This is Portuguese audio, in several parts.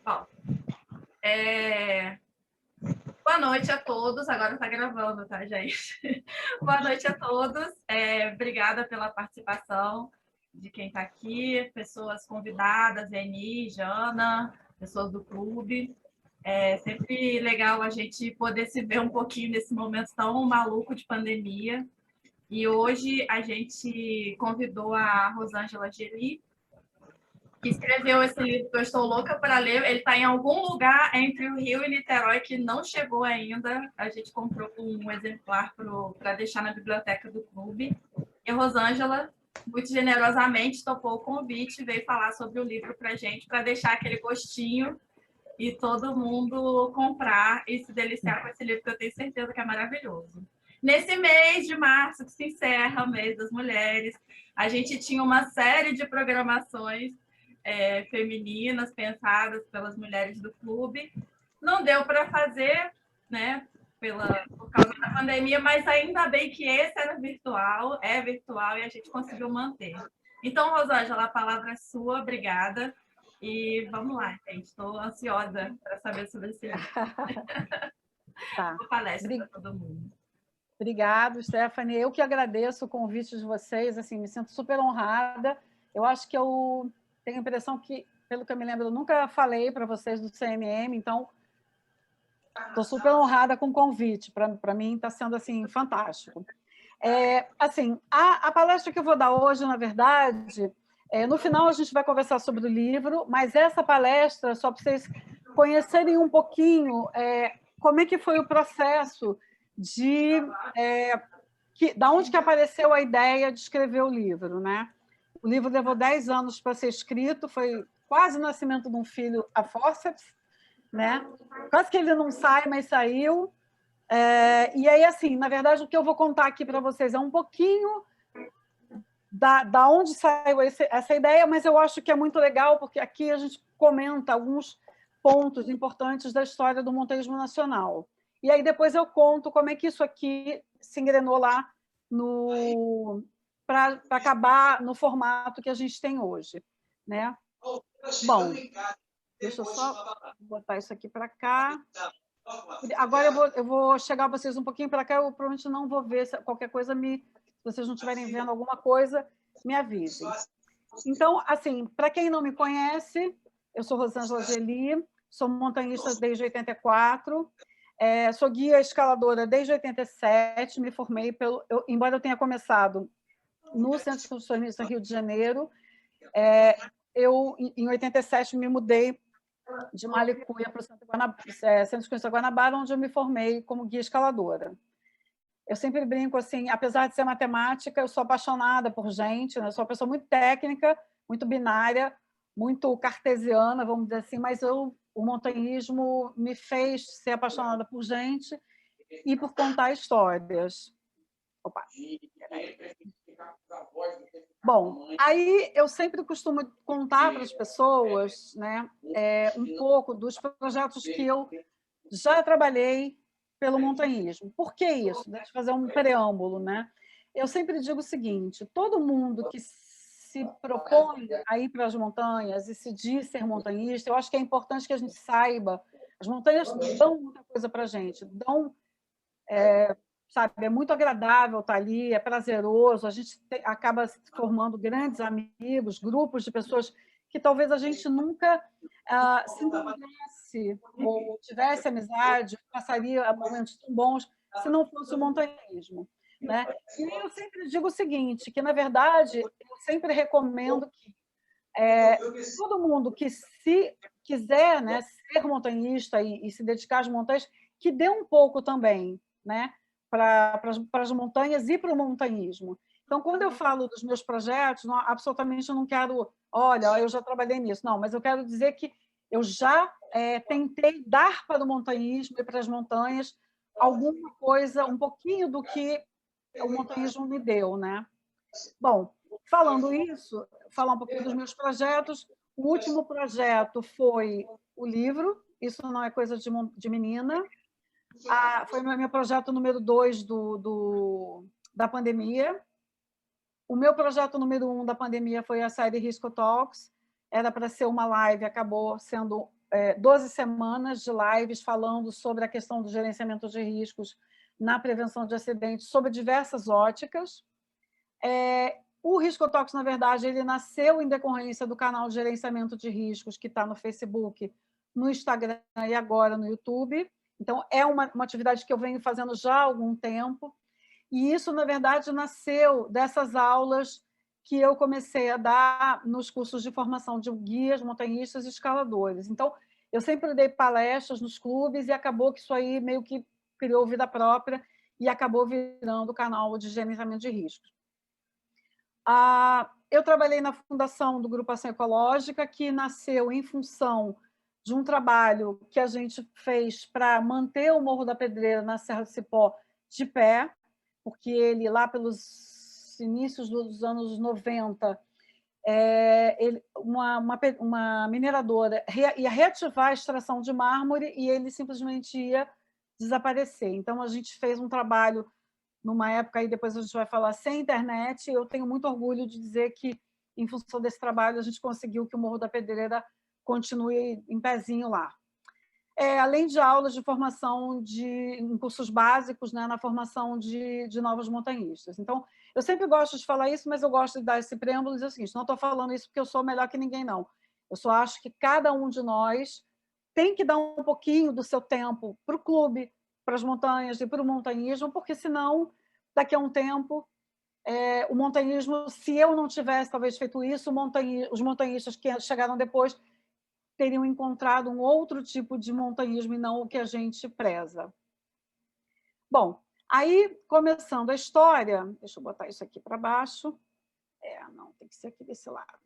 Bom, boa noite a todos. Agora está gravando, tá, gente? Boa noite a todos. Obrigada pela participação de quem está aqui, pessoas convidadas, Eni, Jana, pessoas do clube. É sempre legal a gente poder se ver um pouquinho nesse momento tão maluco de pandemia. E hoje a gente convidou a Rosângela Geli, que escreveu esse livro que eu estou louca para ler. Ele está em algum lugar entre o Rio e Niterói que não chegou ainda. A gente comprou um exemplar para deixar na biblioteca do clube. E a Rosângela, muito generosamente, topou o convite, veio falar sobre o livro para a gente, para deixar aquele gostinho e todo mundo comprar e se deliciar com esse livro, que eu tenho certeza que é maravilhoso. Nesse mês de março, que se encerra o mês das mulheres, a gente tinha uma série de programações femininas pensadas pelas mulheres do clube. Não deu para fazer, né, por causa da pandemia, mas ainda bem que esse era virtual, é virtual e a gente conseguiu manter. Então, Rosângela, a palavra é sua, obrigada. E vamos lá, gente. Estou ansiosa para saber sobre esse livro. Tá. Boa palestra para todo mundo. Obrigado, Stephanie. Eu que agradeço o convite de vocês, assim, me sinto super honrada. Eu acho que eu tenho a impressão que, pelo que eu me lembro, eu nunca falei para vocês do CMM, então estou super honrada com o convite. Para mim está sendo assim fantástico. Assim, a palestra que eu vou dar hoje, na verdade, no final a gente vai conversar sobre o livro, mas essa palestra, só para vocês conhecerem um pouquinho como é que foi o processo da onde que apareceu a ideia de escrever o livro, né? O livro levou 10 anos para ser escrito, foi quase o nascimento de um filho a forceps, né? Quase que ele não sai, mas saiu. E aí, assim, na verdade, o que eu vou contar aqui para vocês é um pouquinho da onde saiu essa ideia, mas eu acho que é muito legal, porque aqui a gente comenta alguns pontos importantes da história do montanhismo nacional. E aí depois eu conto como é que isso aqui se engrenou lá para acabar no formato que a gente tem hoje, né? Bom, deixa eu só botar isso aqui para cá. Agora eu vou chegar vocês um pouquinho para cá, eu provavelmente não vou ver qualquer coisa, se vocês não estiverem vendo alguma coisa, me avisem. Então, assim, para quem não me conhece, eu sou Rosângela Geli, sou montanhista desde 84, sou guia escaladora desde 87, me formei embora eu tenha começado no Centro Excursionista Rio de Janeiro, em 87 me mudei de Malicuia para o Centro Excursionista Guanabara, onde eu me formei como guia escaladora. Eu sempre brinco assim, apesar de ser matemática, eu sou apaixonada por gente, né? Eu sou uma pessoa muito técnica, muito binária, muito cartesiana, vamos dizer assim, mas o montanhismo me fez ser apaixonada por gente e por contar histórias. Opa, bom, aí eu sempre costumo contar para as pessoas, né, um pouco dos projetos que eu já trabalhei pelo montanhismo. Por que isso? Deixa eu fazer um preâmbulo, né? Eu sempre digo o seguinte: todo mundo que se propõe a ir para as montanhas e se diz ser montanhista, eu acho que é importante que a gente saiba, as montanhas dão muita coisa para a gente, sabe, é muito agradável estar ali, é prazeroso, a gente acaba formando grandes amigos, grupos de pessoas que talvez a gente nunca se encontrasse ou tivesse amizade, passaria momentos tão bons se não fosse o montanhismo, né? E eu sempre digo o seguinte, que, na verdade, eu sempre recomendo que todo mundo que se quiser, né, ser montanhista e se dedicar às montanhas, que dê um pouco também, né, para as montanhas e para o montanhismo. Então, quando eu falo dos meus projetos, absolutamente eu não quero, olha, eu já trabalhei nisso, não, mas eu quero dizer que eu já tentei dar para o montanhismo e para as montanhas alguma coisa, um pouquinho do que o montanhismo me deu, né? Bom, falando isso, falar um pouquinho dos meus projetos. O último projeto foi o livro, isso não é coisa de menina. Foi o meu projeto número 2 da pandemia. O meu projeto número 1 da pandemia foi a série Risco Talks. Era para ser uma live, acabou sendo 12 semanas de lives falando sobre a questão do gerenciamento de riscos na prevenção de acidentes, sob diversas óticas. O Riscotox, na verdade, ele nasceu em decorrência do canal de gerenciamento de riscos que está no Facebook, no Instagram e agora no YouTube. Então, é uma atividade que eu venho fazendo já há algum tempo. E isso, na verdade, nasceu dessas aulas que eu comecei a dar nos cursos de formação de guias, montanhistas e escaladores. Então, eu sempre dei palestras nos clubes e acabou que isso aí meio que criou vida própria e acabou virando o canal de gerenciamento de riscos. Eu trabalhei na fundação do Grupo Ação Ecológica, que nasceu em função de um trabalho que a gente fez para manter o Morro da Pedreira na Serra do Cipó de pé, porque ele, lá pelos inícios dos anos 90, uma mineradora ia reativar a extração de mármore e ele simplesmente ia desaparecer. Então, a gente fez um trabalho numa época, aí depois a gente vai falar, sem internet. Eu tenho muito orgulho de dizer que, em função desse trabalho, a gente conseguiu que o Morro da Pedreira continue em pezinho lá. Além de aulas de formação em cursos básicos, né, na formação de novos montanhistas. Então, eu sempre gosto de falar isso, mas eu gosto de dar esse preâmbulo e dizer o seguinte: não estou falando isso porque eu sou melhor que ninguém, não. Eu só acho que cada um de nós tem que dar um pouquinho do seu tempo para o clube, para as montanhas e para o montanhismo, porque senão, daqui a um tempo, o montanhismo, se eu não tivesse talvez feito isso, os montanhistas que chegaram depois teriam encontrado um outro tipo de montanhismo e não o que a gente preza. Bom, aí, começando a história, deixa eu botar isso aqui para baixo. Não, tem que ser aqui desse lado.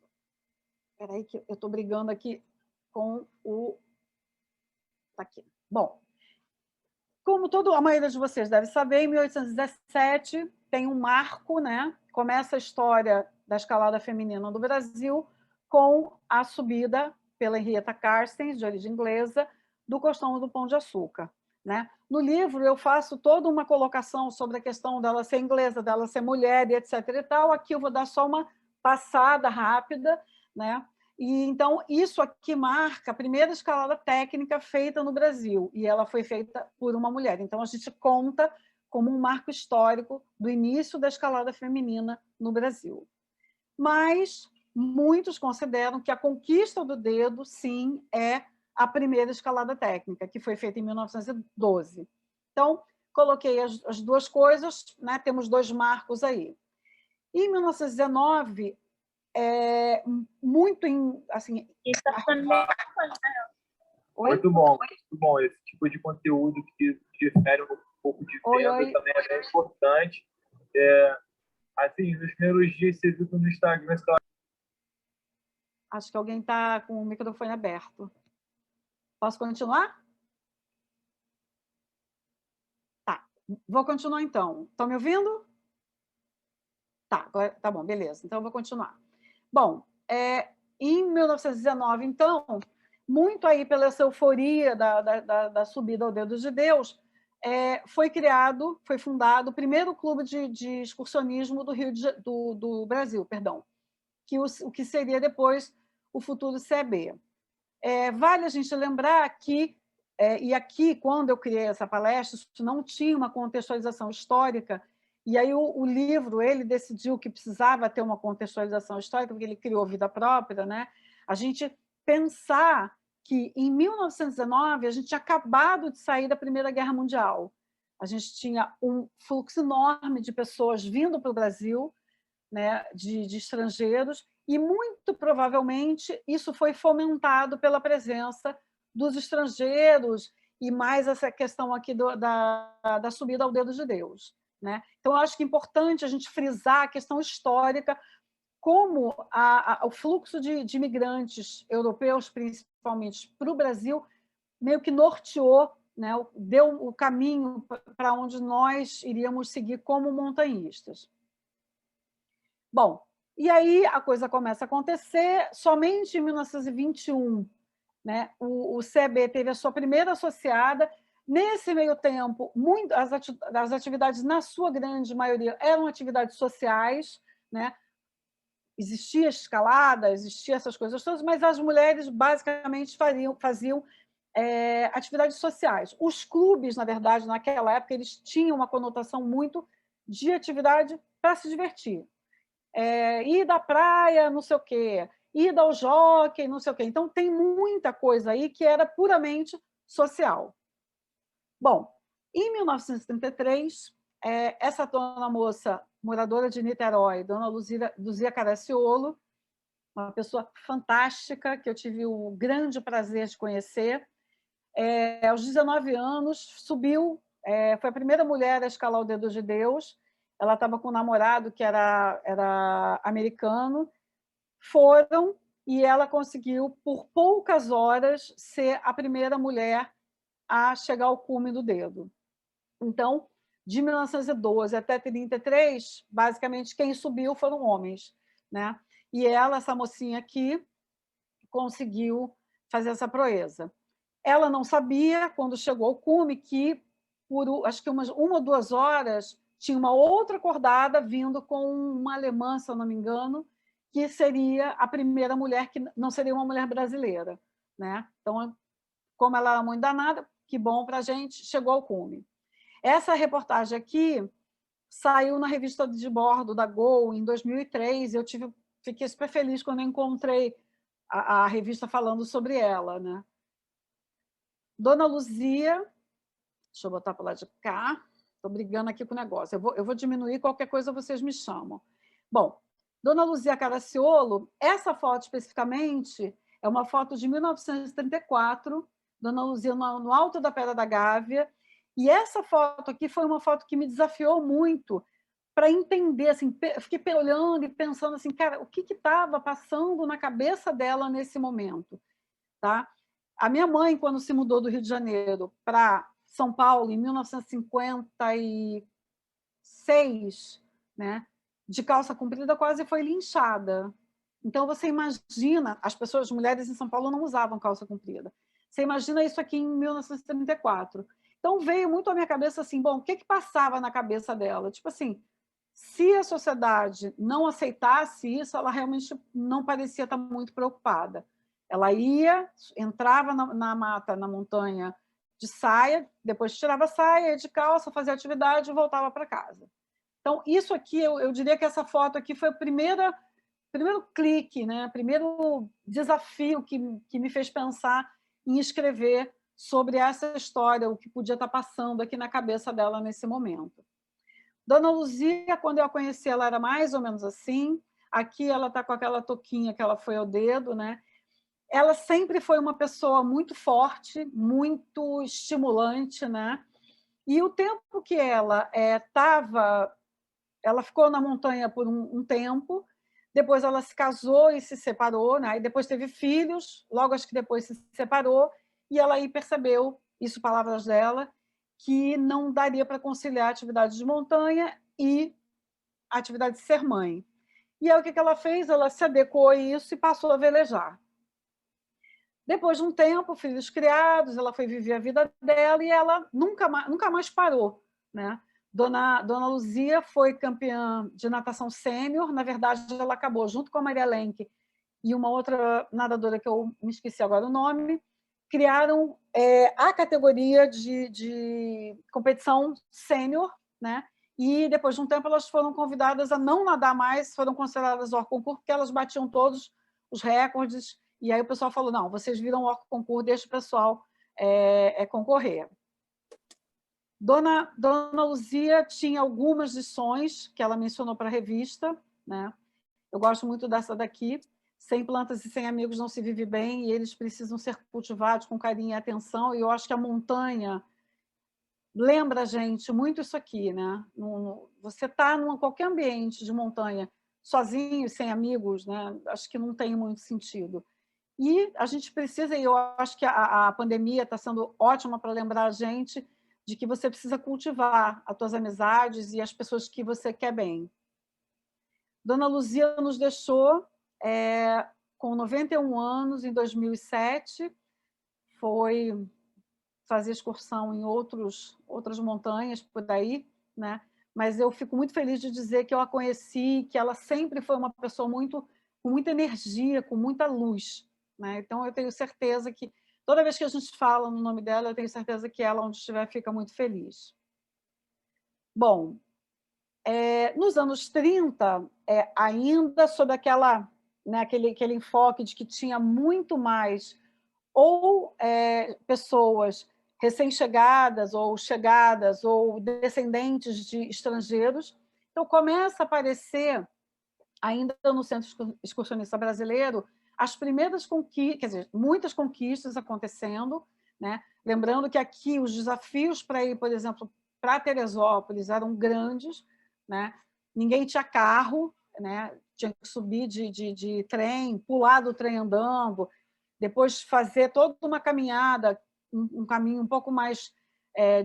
Espera aí que eu estou brigando aqui com o... Está aqui. Bom, como a maioria de vocês deve saber, em 1817 tem um marco, né? Começa a história da escalada feminina do Brasil com a subida pela Henrietta Carstens, de origem inglesa, do Costão do Pão de Açúcar. Né? No livro, eu faço toda uma colocação sobre a questão dela ser inglesa, dela ser mulher, e etc. E tal. Aqui eu vou dar só uma passada rápida. Né? E, então, isso aqui marca a primeira escalada técnica feita no Brasil, e ela foi feita por uma mulher. Então, a gente conta como um marco histórico do início da escalada feminina no Brasil. Mas muitos consideram que a conquista do dedo, sim, é a primeira escalada técnica, que foi feita em 1912. Então, coloquei as duas coisas, né? Temos dois marcos aí. Em 1919, muito assim... Muito bom esse tipo de conteúdo que difere um pouco de venda também é bem importante. Assim, nos primeiros dias você viu no Instagram... Acho que alguém está com o microfone aberto. Posso continuar? Tá, vou continuar então. Estão me ouvindo? Tá, agora, tá bom, beleza. Então, eu vou continuar. Bom, em 1919, então, muito aí pela essa euforia da subida ao Dedo de Deus, foi fundado o primeiro clube de excursionismo do Brasil, perdão, o que seria depois o futuro CEB. Vale a gente lembrar que, e aqui, quando eu criei essa palestra, isso não tinha uma contextualização histórica, e aí o livro, ele decidiu que precisava ter uma contextualização histórica, porque ele criou vida própria, né? A gente pensar que, em 1919, a gente tinha acabado de sair da Primeira Guerra Mundial. A gente tinha um fluxo enorme de pessoas vindo para o Brasil, né, de estrangeiros, e, muito provavelmente, isso foi fomentado pela presença dos estrangeiros e mais essa questão aqui da subida ao Dedo de Deus. Né? Então, eu acho que é importante a gente frisar a questão histórica, como o fluxo de imigrantes europeus, principalmente para o Brasil, meio que norteou, né, deu o caminho para onde nós iríamos seguir como montanhistas. Bom, e aí a coisa começa a acontecer. Somente em 1921, né, o CEB teve a sua primeira associada. Nesse meio tempo, as atividades, na sua grande maioria, eram atividades sociais, né? existia escalada, existia essas coisas todas, mas as mulheres basicamente faziam atividades sociais. Os clubes, na verdade, naquela época, eles tinham uma conotação muito de atividade para se divertir. Ir da praia, não sei o quê, ir ao jockey, não sei o quê. Então, tem muita coisa aí que era puramente social. Bom, em 1933, essa dona moça, moradora de Niterói, dona Luzia Caracciolo, uma pessoa fantástica, que eu tive o grande prazer de conhecer, aos 19 anos, subiu, foi a primeira mulher a escalar o Dedo de Deus. Ela estava com um namorado que era americano, foram, e ela conseguiu, por poucas horas, ser a primeira mulher a chegar ao cume do dedo. Então, de 1912 até 1933, basicamente, quem subiu foram homens, né? E ela, essa mocinha aqui, conseguiu fazer essa proeza. Ela não sabia, quando chegou ao cume, que por acho que uma ou 2 horas tinha uma outra acordada vindo com uma alemã, se eu não me engano, que seria a primeira mulher, que não seria uma mulher brasileira, né? Então, como ela era muito danada, que bom para a gente, chegou ao cume. Essa reportagem aqui saiu na revista de bordo da Gol em 2003, e eu fiquei super feliz quando eu encontrei a revista falando sobre ela, né? Dona Luzia, deixa eu botar para lá de cá, estou brigando aqui com o negócio, eu vou diminuir, qualquer coisa vocês me chamam. Bom, Dona Luzia Caracciolo, essa foto especificamente é uma foto de 1934, Dona Luzia no alto da Pedra da Gávea, e essa foto aqui foi uma foto que me desafiou muito para entender, assim, eu fiquei olhando e pensando assim, cara, o que estava passando na cabeça dela nesse momento, tá? A minha mãe, quando se mudou do Rio de Janeiro para São Paulo, em 1956, né, de calça comprida, quase foi linchada. Então, você imagina, as mulheres em São Paulo não usavam calça comprida. Você imagina isso aqui em 1934. Então, veio muito à minha cabeça assim, bom, o que passava na cabeça dela? Tipo assim, se a sociedade não aceitasse isso, ela realmente não parecia estar muito preocupada. Ela ia, entrava na mata, na montanha, de saia, depois tirava a saia, ia de calça, fazia atividade e voltava para casa. Então, isso aqui, eu diria que essa foto aqui foi o primeiro clique, né? Primeiro desafio que me fez pensar em escrever sobre essa história, o que podia estar passando aqui na cabeça dela nesse momento. Dona Luzia, quando eu a conheci, ela era mais ou menos assim. Aqui ela está com aquela touquinha que ela foi ao dedo, né? Ela sempre foi uma pessoa muito forte, muito estimulante, né? E o tempo que ela ela ficou na montanha por um tempo, depois ela se casou e se separou, né? E depois teve filhos, logo acho que depois se separou, e ela aí percebeu, isso palavras dela, que não daria para conciliar a atividade de montanha e a atividade de ser mãe. E aí o que ela fez? Ela se adequou a isso e passou a velejar. Depois de um tempo, filhos criados, ela foi viver a vida dela e ela nunca mais parou, né? Dona Luzia foi campeã de natação sênior, na verdade, ela acabou junto com a Maria Lenk e uma outra nadadora que eu me esqueci agora o nome, criaram a categoria de competição sênior, né? E depois de um tempo elas foram convidadas a não nadar mais, foram consideradas hors concours, porque elas batiam todos os recordes, e aí o pessoal falou, não, vocês viram hors concours, deixa o pessoal concorrer. Dona Luzia tinha algumas lições que ela mencionou para a revista, né? Eu gosto muito dessa daqui, sem plantas e sem amigos não se vive bem, e eles precisam ser cultivados com carinho e atenção, e eu acho que a montanha lembra a gente muito isso aqui, né? Você está em qualquer ambiente de montanha, sozinho, sem amigos, né? Acho que não tem muito sentido. E a gente precisa, e eu acho que a pandemia está sendo ótima para lembrar a gente de que você precisa cultivar as suas amizades e as pessoas que você quer bem. Dona Luzia nos deixou com 91 anos, em 2007, foi fazer excursão em outras montanhas por aí, né? mas eu fico muito feliz de dizer que eu a conheci, que ela sempre foi uma pessoa com muita energia, com muita luz, né? Então, eu tenho certeza que, toda vez que a gente fala no nome dela, eu tenho certeza que ela, onde estiver, fica muito feliz. Bom, nos anos 30, ainda sob aquele enfoque de que tinha muito mais ou pessoas recém-chegadas, ou descendentes de estrangeiros. Então, começa a aparecer, ainda no Centro Excursionista Brasileiro, as primeiras conquistas, quer dizer, muitas conquistas acontecendo, né? Lembrando que aqui os desafios para ir, por exemplo, para Teresópolis eram grandes, né? Ninguém tinha carro, né? Tinha que subir de trem, pular do trem andando, depois fazer toda uma caminhada, um caminho um pouco mais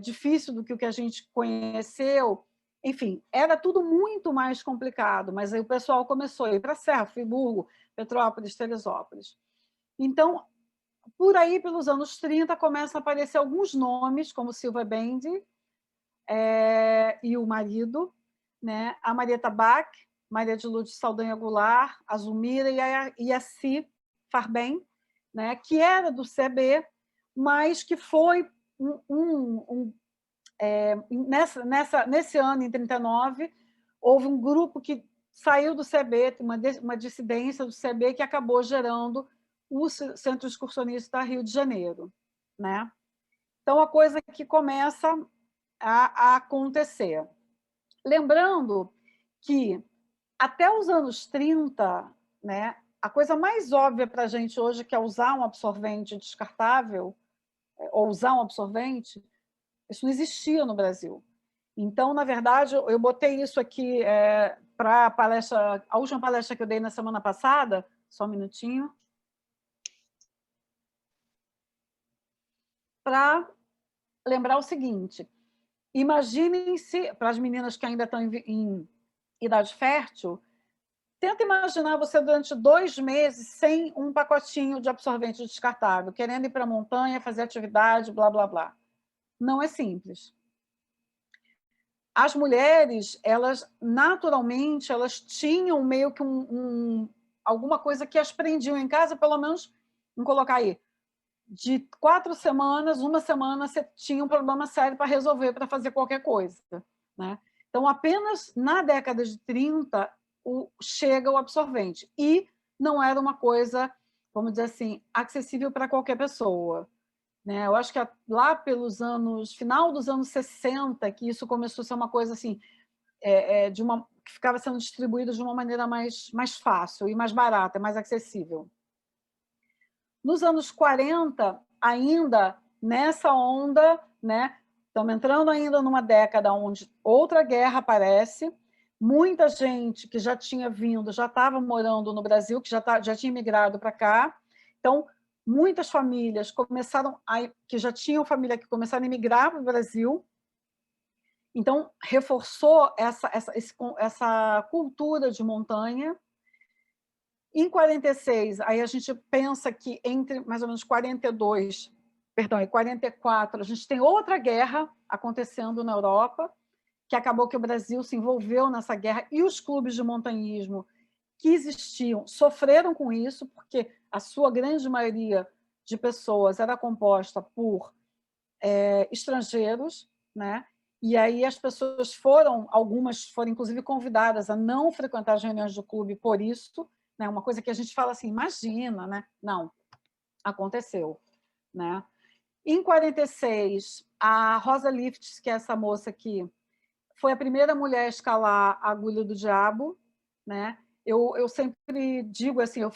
difícil do que o que a gente conheceu. Enfim, era tudo muito mais complicado, mas aí o pessoal começou a ir para a Serra, Friburgo, Petrópolis, Teresópolis. Então, por aí, pelos anos 30, começam a aparecer alguns nomes, como Silva Bendi e o marido, né? A Marieta Bach, Maria de Lourdes Saldanha Goulart, a Zulmira e a Yaci Farbem, né? Que era do CB, mas que foi nesse ano, em 39, houve um grupo que saiu do CB, uma dissidência do CB, que acabou gerando o Centro Excursionista Rio de Janeiro, né? Então, a coisa que começa a acontecer. Lembrando que, até os anos 30, né, a coisa mais óbvia para a gente hoje, que é usar um absorvente descartável, ou usar um absorvente, isso não existia no Brasil. Então, na verdade, eu botei isso aqui para a última palestra que eu dei na semana passada, só um minutinho, para lembrar o seguinte: imaginem-se, para as meninas que ainda estão em idade fértil, tenta imaginar você durante 2 meses sem um pacotinho de absorvente descartável, querendo ir para a montanha, fazer atividade, blá, blá, blá. Não é simples. As mulheres, elas naturalmente, elas tinham meio que alguma coisa que as prendiam em casa, pelo menos, vamos colocar aí, de 4 semanas, 1 semana, você tinha um problema sério para resolver, para fazer qualquer coisa, né? Então, apenas na década de 30 chega o absorvente. E não era uma coisa, vamos dizer assim, acessível para qualquer pessoa, né? Eu acho que lá pelos final dos anos 60, que isso começou a ser uma coisa assim, que ficava sendo distribuída de uma maneira mais fácil e mais barata, mais acessível. Nos anos 40, ainda nessa onda, né, estamos entrando ainda numa década onde outra guerra aparece, muita gente que já tinha vindo, já estava morando no Brasil, que já tinha migrado para cá. Então, muitas famílias que já tinham família, que começaram a migrar para o Brasil. Então, reforçou essa cultura de montanha. Em 46, aí a gente pensa que entre mais ou menos 42, perdão, e 44, a gente tem outra guerra acontecendo na Europa, que acabou que o Brasil se envolveu nessa guerra, e os clubes de montanhismo que existiam sofreram com isso, porque a sua grande maioria de pessoas era composta por estrangeiros, né? E aí as pessoas algumas foram inclusive convidadas a não frequentar as reuniões do clube por isso, né? Uma coisa que a gente fala assim, imagina, né? Não, aconteceu, né? Em 46, a Rosa Lifts, que é essa moça aqui, foi a primeira mulher a escalar a Agulha do Diabo, né? Eu sempre digo assim, eu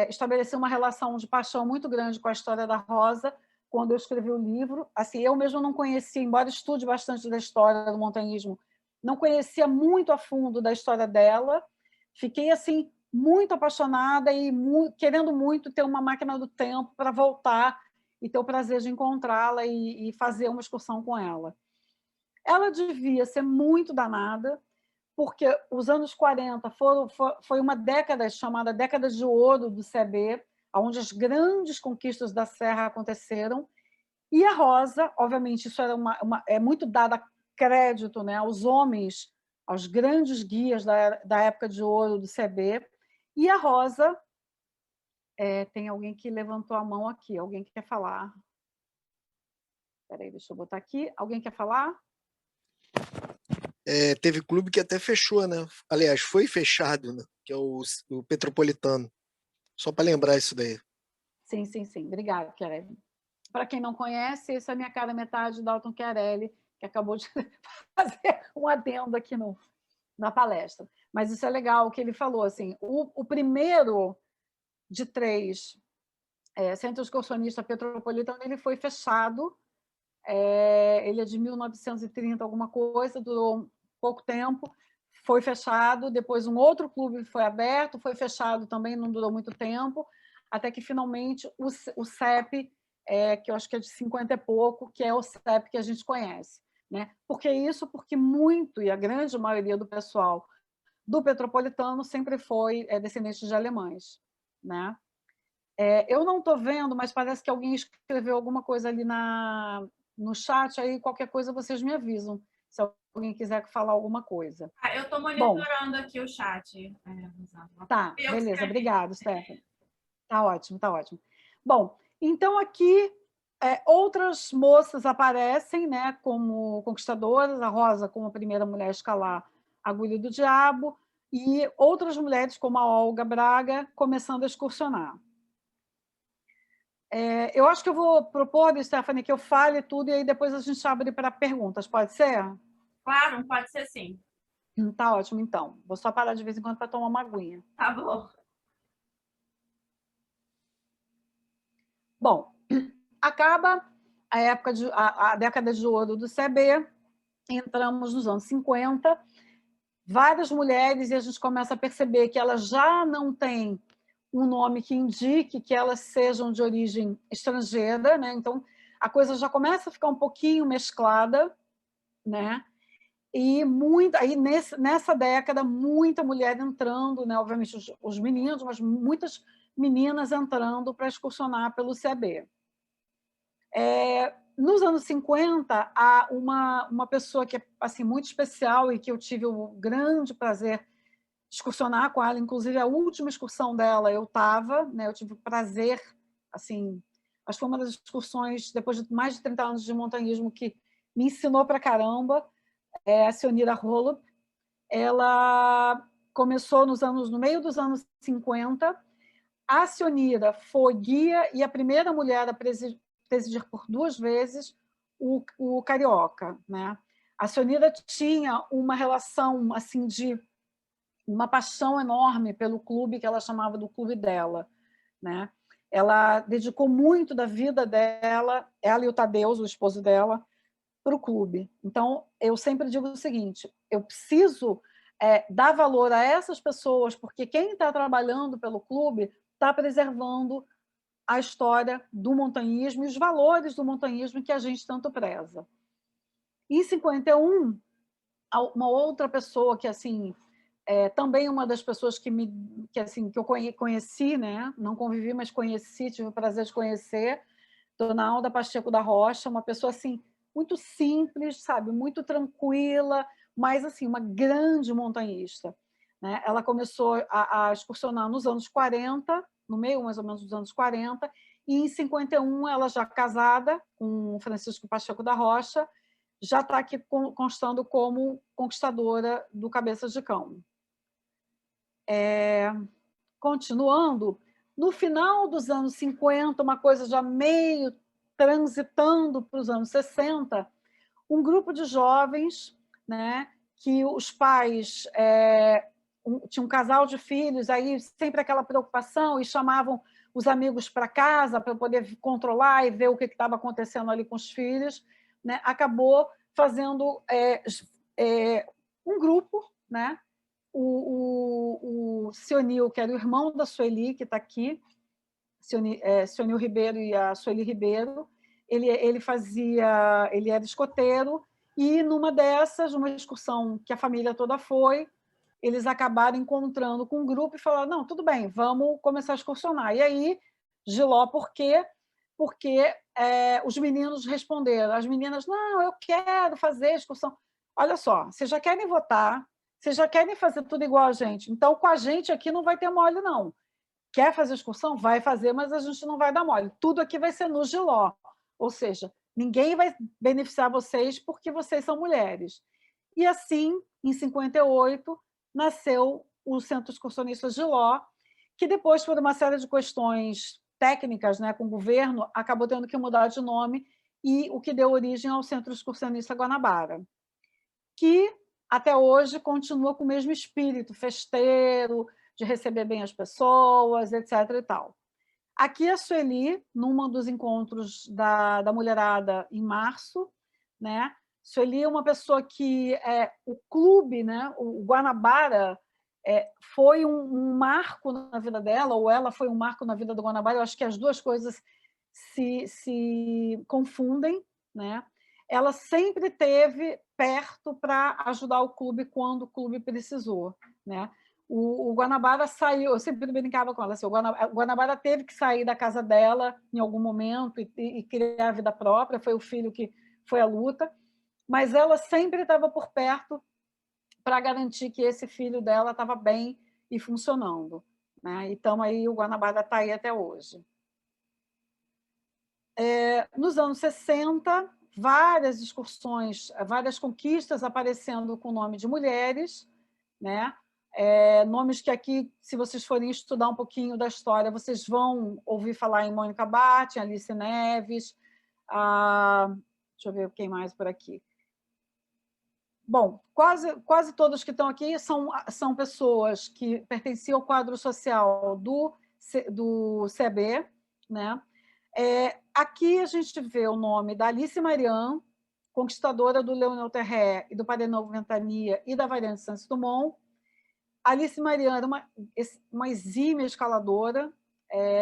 estabeleci uma relação de paixão muito grande com a história da Rosa quando eu escrevi o livro. Assim, eu mesma não conhecia, embora estude bastante da história do montanhismo, não conhecia muito a fundo da história dela. Fiquei assim muito apaixonada e querendo muito ter uma máquina do tempo para voltar e ter o prazer de encontrá-la e fazer uma excursão com ela. Ela devia ser muito danada, porque os anos 40 foi uma década chamada década de ouro do CB, onde as grandes conquistas da Serra aconteceram, e a Rosa, obviamente, isso era muito dada crédito, né, aos homens, aos grandes guias da época de ouro do CB. E a Rosa, tem alguém que levantou a mão aqui, alguém que quer falar? Espera aí, deixa eu botar aqui. Alguém quer falar? Teve clube que até fechou, né? Aliás, foi fechado, né? Que é o Petropolitano. Só para lembrar isso daí. Sim, sim, sim. Obrigada, Chiarelli. Para quem não conhece, essa é a minha cara metade, Dalton Chiarelli, que acabou de fazer um adendo aqui na palestra. Mas isso é legal, o que ele falou. Assim, o primeiro de 3 centro excursionista Petropolitano, ele foi fechado. Ele é de 1930, alguma coisa, durou pouco tempo, foi fechado. Depois um outro clube foi aberto, foi fechado também, não durou muito tempo, até que finalmente o CEP, que eu acho que é de 50 e pouco, que é o CEP que a gente conhece. Né? Por que isso? Porque muito, e a grande maioria do pessoal do Petropolitano sempre foi descendente de alemães. Né? Eu não estou vendo, mas parece que alguém escreveu alguma coisa ali no chat, aí qualquer coisa vocês me avisam, se alguém quiser falar alguma coisa. Eu estou monitorando aqui o chat. Tá, beleza, obrigado, Stephanie. Tá ótimo, tá ótimo. Bom, então aqui outras moças aparecem, né, como conquistadoras, a Rosa como a primeira mulher a escalar a Agulha do Diabo, e outras mulheres como a Olga Braga começando a excursionar. Eu acho que eu vou propor, Stephanie, que eu fale tudo e aí depois a gente abre para perguntas, pode ser? Claro, pode ser sim. Tá ótimo, então. Vou só parar de vez em quando para tomar uma aguinha. Tá bom. Bom, acaba a década de ouro do CB, entramos nos anos 50, várias mulheres, e a gente começa a perceber que elas já não têm um nome que indique que elas sejam de origem estrangeira, né? Então a coisa já começa a ficar um pouquinho mesclada, né? E aí nessa década muita mulher entrando, né? Obviamente os meninos, mas muitas meninas entrando para excursionar pelo CB. Nos anos 50, há uma pessoa que é assim, muito especial e que eu tive o grande prazer excursionar com ela, inclusive a última excursão dela eu estava, né? Eu tive o prazer, assim, acho que foi uma das excursões, depois de mais de 30 anos de montanhismo, que me ensinou para caramba, a Sionira Holub. Ela começou no meio dos anos 50. A Sionira foi guia e a primeira mulher a presidir por 2 vezes o Carioca. Né? A Sionira tinha uma relação assim de uma paixão enorme pelo clube que ela chamava do clube dela. Né? Ela dedicou muito da vida dela, ela e o Tadeus, o esposo dela, para o clube. Então, eu sempre digo o seguinte, eu preciso dar valor a essas pessoas, porque quem está trabalhando pelo clube está preservando a história do montanhismo e os valores do montanhismo que a gente tanto preza. Em 51, uma outra pessoa que assim também uma das pessoas que eu conheci, né? Não convivi, mas conheci, tive o prazer de conhecer, Dona Alda Pacheco da Rocha, uma pessoa assim muito simples, sabe, muito tranquila, mas assim uma grande montanhista. Né? Ela começou a excursionar nos anos 40, no meio mais ou menos dos anos 40, e em 51 ela já casada com Francisco Pacheco da Rocha, já está aqui constando como conquistadora do Cabeça de Cão. Continuando, no final dos anos 50, uma coisa já meio transitando para os anos 60, um grupo de jovens, né, que os pais tinham um casal de filhos, aí sempre aquela preocupação, e chamavam os amigos para casa para poder controlar e ver o que estava acontecendo ali com os filhos, né, acabou fazendo um grupo, né, o Sionil, que era o irmão da Sueli, que está aqui, Sionil Ribeiro e a Sueli Ribeiro, ele era escoteiro, e numa dessas, numa excursão que a família toda foi, eles acabaram encontrando com um grupo e falaram, não, tudo bem, vamos começar a excursionar. E aí, Giló, por quê? Porque os meninos responderam, as meninas, não, eu quero fazer excursão. olha só, vocês já querem votar, vocês já querem fazer tudo igual a gente, então com a gente aqui não vai ter mole, não. Quer fazer excursão? Vai fazer, mas a gente não vai dar mole. Tudo aqui vai ser no giló. Ou seja, ninguém vai beneficiar vocês porque vocês são mulheres. E assim, em 58, nasceu o Centro Excursionista Giló, que depois, por uma série de questões técnicas, né, com o governo, acabou tendo que mudar de nome, e o que deu origem ao Centro Excursionista Guanabara, que até hoje continua com o mesmo espírito festeiro, de receber bem as pessoas, etc. e tal. Aqui a Sueli, num dos encontros da mulherada em março, né? Sueli é uma pessoa que o clube, né? O Guanabara, foi um marco na vida dela, ou ela foi um marco na vida do Guanabara. Eu acho que as duas coisas se confundem, né? Ela sempre esteve perto para ajudar o clube quando o clube precisou, né? O Guanabara saiu, eu sempre brincava com ela, assim, o Guanabara teve que sair da casa dela em algum momento e criar a vida própria, foi o filho que foi à luta, mas ela sempre estava por perto para garantir que esse filho dela estava bem e funcionando, né? Então, aí o Guanabara está aí até hoje. Nos anos 60, várias excursões, várias conquistas aparecendo com o nome de mulheres, né? Nomes que aqui, se vocês forem estudar um pouquinho da história, vocês vão ouvir falar em Mônica Batti, Alice Neves, deixa eu ver quem mais por aqui. Bom, quase todos que estão aqui são pessoas que pertenciam ao quadro social do CB, né? Aqui a gente vê o nome da Alice Marian, conquistadora do Leonel Terré e do Parenão Ventania e da variante Santos Dumont. Alice Marian era uma exímia escaladora.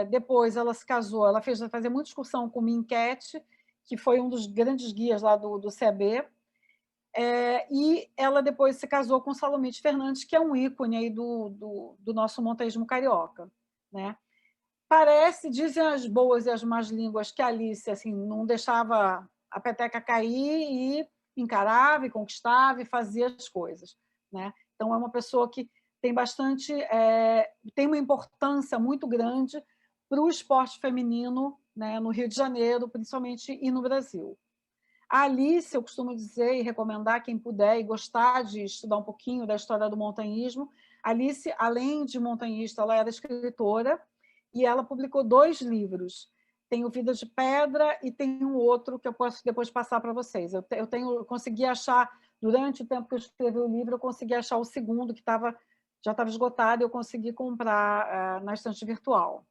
Depois ela se casou, ela fazia muita excursão com o Minquete, que foi um dos grandes guias lá do CB. E ela depois se casou com Salomite Fernandes, que é um ícone aí do nosso montanhismo carioca, né? Dizem as boas e as más línguas, que a Alice assim, não deixava a peteca cair e encarava e conquistava e fazia as coisas, né? Então, é uma pessoa que tem tem uma importância muito grande para o esporte feminino, né, no Rio de Janeiro, principalmente, e no Brasil. A Alice, eu costumo dizer e recomendar quem puder e gostar de estudar um pouquinho da história do montanhismo, a Alice, além de montanhista, ela era escritora e ela publicou 2 livros. Tem o Vida de Pedra e tem um outro que eu posso depois passar para vocês. Eu consegui achar, durante o tempo que eu escrevi o livro, eu consegui achar o segundo, que já estava esgotado, e eu consegui comprar na estante virtual.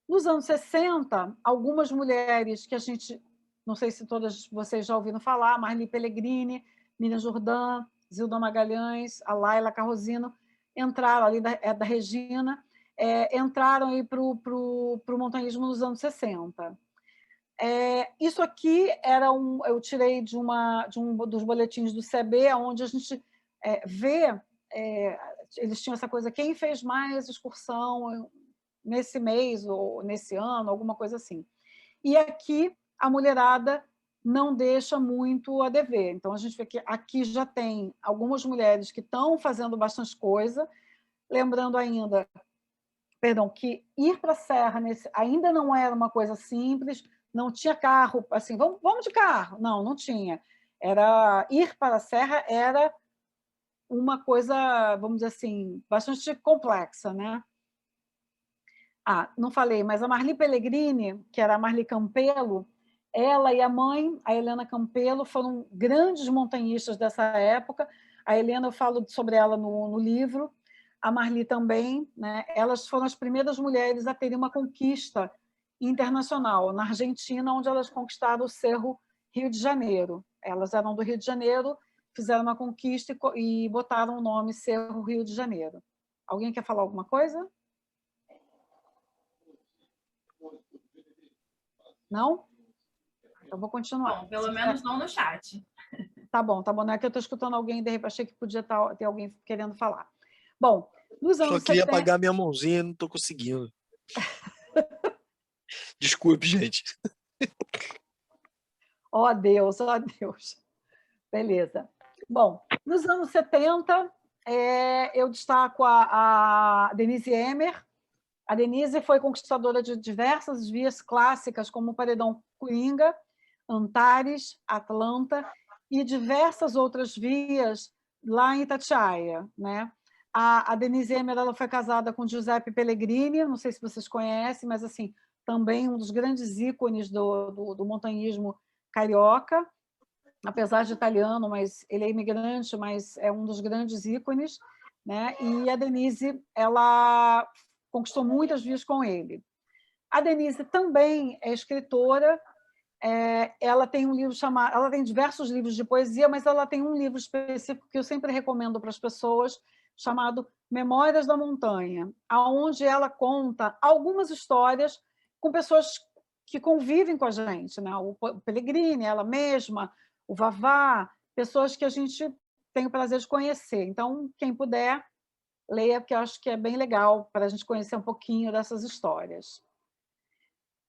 Nos anos 60, algumas mulheres que a gente, não sei se todas vocês já ouviram falar, Marli Pellegrini, Miriam Jourdan, Zilda Magalhães, a Laila Carrosino, entraram ali da Regina, entraram para o montanhismo nos anos 60. Isso aqui eu tirei de um dos boletins do CB, onde a gente vê, eles tinham essa coisa, quem fez mais excursão nesse mês ou nesse ano, alguma coisa assim. E aqui a mulherada não deixa muito a dever. Então, a gente vê que aqui já tem algumas mulheres que estão fazendo bastante coisa, lembrando ainda, que ir para a Serra ainda não era uma coisa simples, não tinha carro, assim, vamos de carro. Não tinha. Ir para a Serra era uma coisa, vamos dizer assim, bastante complexa, né? Não falei, mas a Marli Pellegrini, que era a Marli Campelo, ela e a mãe, a Helena Campelo, foram grandes montanhistas dessa época. A Helena, eu falo sobre ela no livro, a Marli também, né? Elas foram as primeiras mulheres a terem uma conquista internacional, na Argentina, onde elas conquistaram o Cerro Rio de Janeiro. Elas eram do Rio de Janeiro, fizeram uma conquista e botaram o nome Cerro Rio de Janeiro. Alguém quer falar alguma coisa? Não? Então, vou continuar. Bom, pelo menos não no chat. Tá bom. Não é que eu estou escutando alguém, de repente achei que podia ter alguém querendo falar. Bom, nos anos 70... Só queria apagar minha mãozinha e não estou conseguindo. Desculpe, gente. Ó Deus, ó Deus. Beleza. Bom, nos anos 70, eu destaco a Denise Emmer. A Denise foi conquistadora de diversas vias clássicas, como o Paredão Coringa, Antares, Atlanta e diversas outras vias lá em Itatiaia, né? A Denise Emmer, ela foi casada com Giuseppe Pellegrini, não sei se vocês conhecem, mas assim, também um dos grandes ícones do montanhismo carioca, apesar de italiano, mas ele é imigrante, mas é um dos grandes ícones, né? E a Denise, ela conquistou muitas vias com ele. A Denise também é escritora. Ela tem um livro chamado, ela tem diversos livros de poesia, mas ela tem um livro específico que eu sempre recomendo para as pessoas, chamado Memórias da Montanha, aonde ela conta algumas histórias com pessoas que convivem com a gente, né? O Pellegrini, ela mesma, o Vavá, pessoas que a gente tem o prazer de conhecer. Então, quem puder, leia, porque eu acho que é bem legal para a gente conhecer um pouquinho dessas histórias.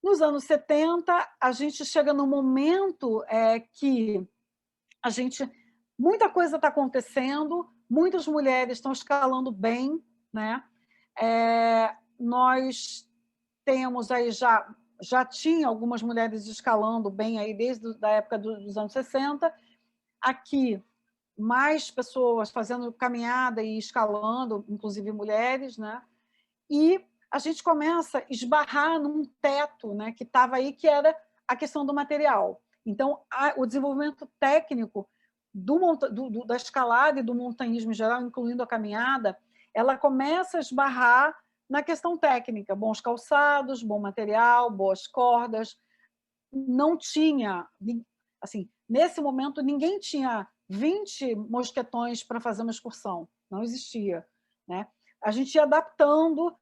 Nos anos 70, a gente chega num momento que muita coisa está acontecendo, muitas mulheres estão escalando bem, né? Nós temos aí já tinha algumas mulheres escalando bem aí desde a época dos anos 60. Aqui, mais pessoas fazendo caminhada e escalando, inclusive mulheres, né? E a gente começa a esbarrar num teto, né, que estava aí, que era a questão do material. Então, o desenvolvimento técnico da escalada e do montanhismo em geral, incluindo a caminhada, ela começa a esbarrar na questão técnica, bons calçados, bom material, boas cordas. Não tinha, assim, nesse momento, ninguém tinha 20 mosquetões para fazer uma excursão, não existia, né? A gente ia adaptando,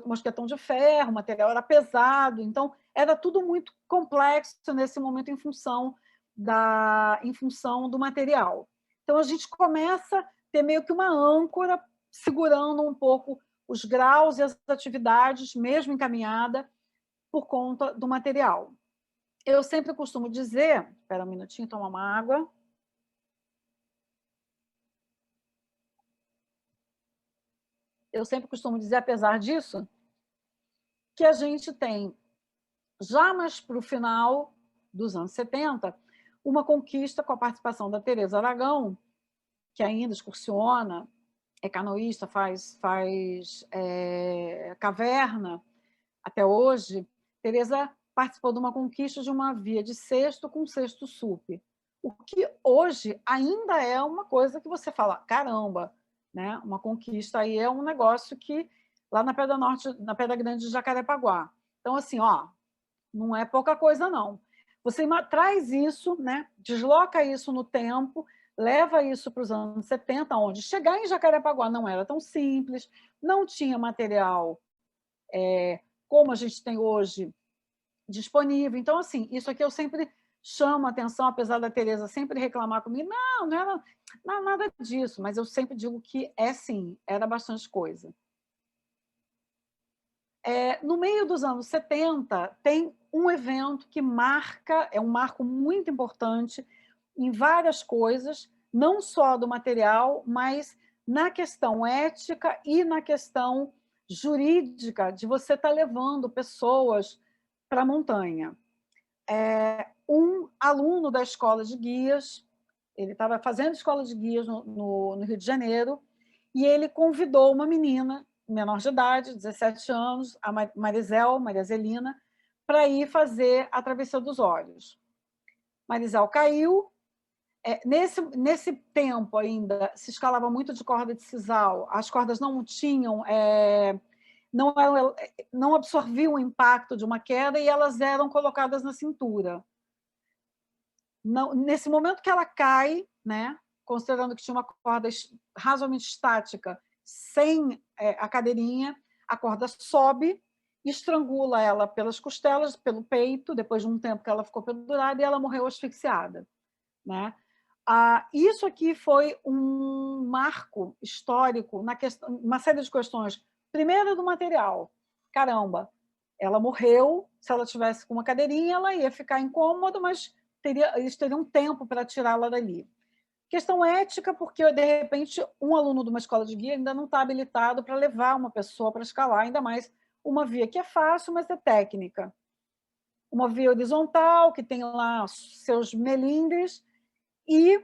mosquetão de ferro, o material era pesado, então era tudo muito complexo nesse momento em função do material. Então a gente começa a ter meio que uma âncora segurando um pouco os graus e as atividades, mesmo encaminhada, por conta do material. Eu sempre costumo dizer, espera um minutinho, tomar uma água. Eu sempre costumo dizer, apesar disso, que a gente tem, já mais para o final dos anos 70, uma conquista com a participação da Teresa Aragão, que ainda excursiona, é canoísta, faz caverna até hoje. Teresa participou de uma conquista de uma via de sexto com sexto sup, o que hoje ainda é uma coisa que você fala, caramba, né? Uma conquista aí é um negócio que lá na Pedra Norte, na Pedra Grande de Jacarepaguá. Então, assim, não é pouca coisa, não. Você traz isso, né? Desloca isso no tempo, leva isso para os anos 70, onde chegar em Jacarepaguá não era tão simples, não tinha material como a gente tem hoje disponível. Então, assim, isso aqui eu sempre chamo a atenção, apesar da Teresa sempre reclamar comigo, não era nada disso, mas eu sempre digo que sim, era bastante coisa. No meio dos anos 70, tem um evento que é um marco muito importante em várias coisas, não só do material, mas na questão ética e na questão jurídica de você estar levando pessoas para a montanha. Um aluno da escola de guias, ele estava fazendo escola de guias no Rio de Janeiro, e ele convidou uma menina menor de idade, 17 anos, a Maria Zelina, para ir fazer a Travessia dos Olhos. Marizel caiu. Nesse tempo ainda se escalava muito de corda de sisal, as cordas não tinham, não absorviam o impacto de uma queda e elas eram colocadas na cintura. Nesse momento que ela cai, né, considerando que tinha uma corda razoavelmente estática, sem a cadeirinha, a corda sobe, estrangula ela pelas costelas, pelo peito, depois de um tempo que ela ficou pendurada, e ela morreu asfixiada, né? Isso aqui foi um marco histórico, uma série de questões. Primeiro, do material. Caramba, ela morreu, se ela tivesse com uma cadeirinha, ela ia ficar incômoda, mas eles teriam tempo para tirá-la dali. Questão ética, porque, de repente, um aluno de uma escola de guia ainda não está habilitado para levar uma pessoa para escalar, ainda mais uma via que é fácil, mas é técnica. Uma via horizontal, que tem lá seus melindres, e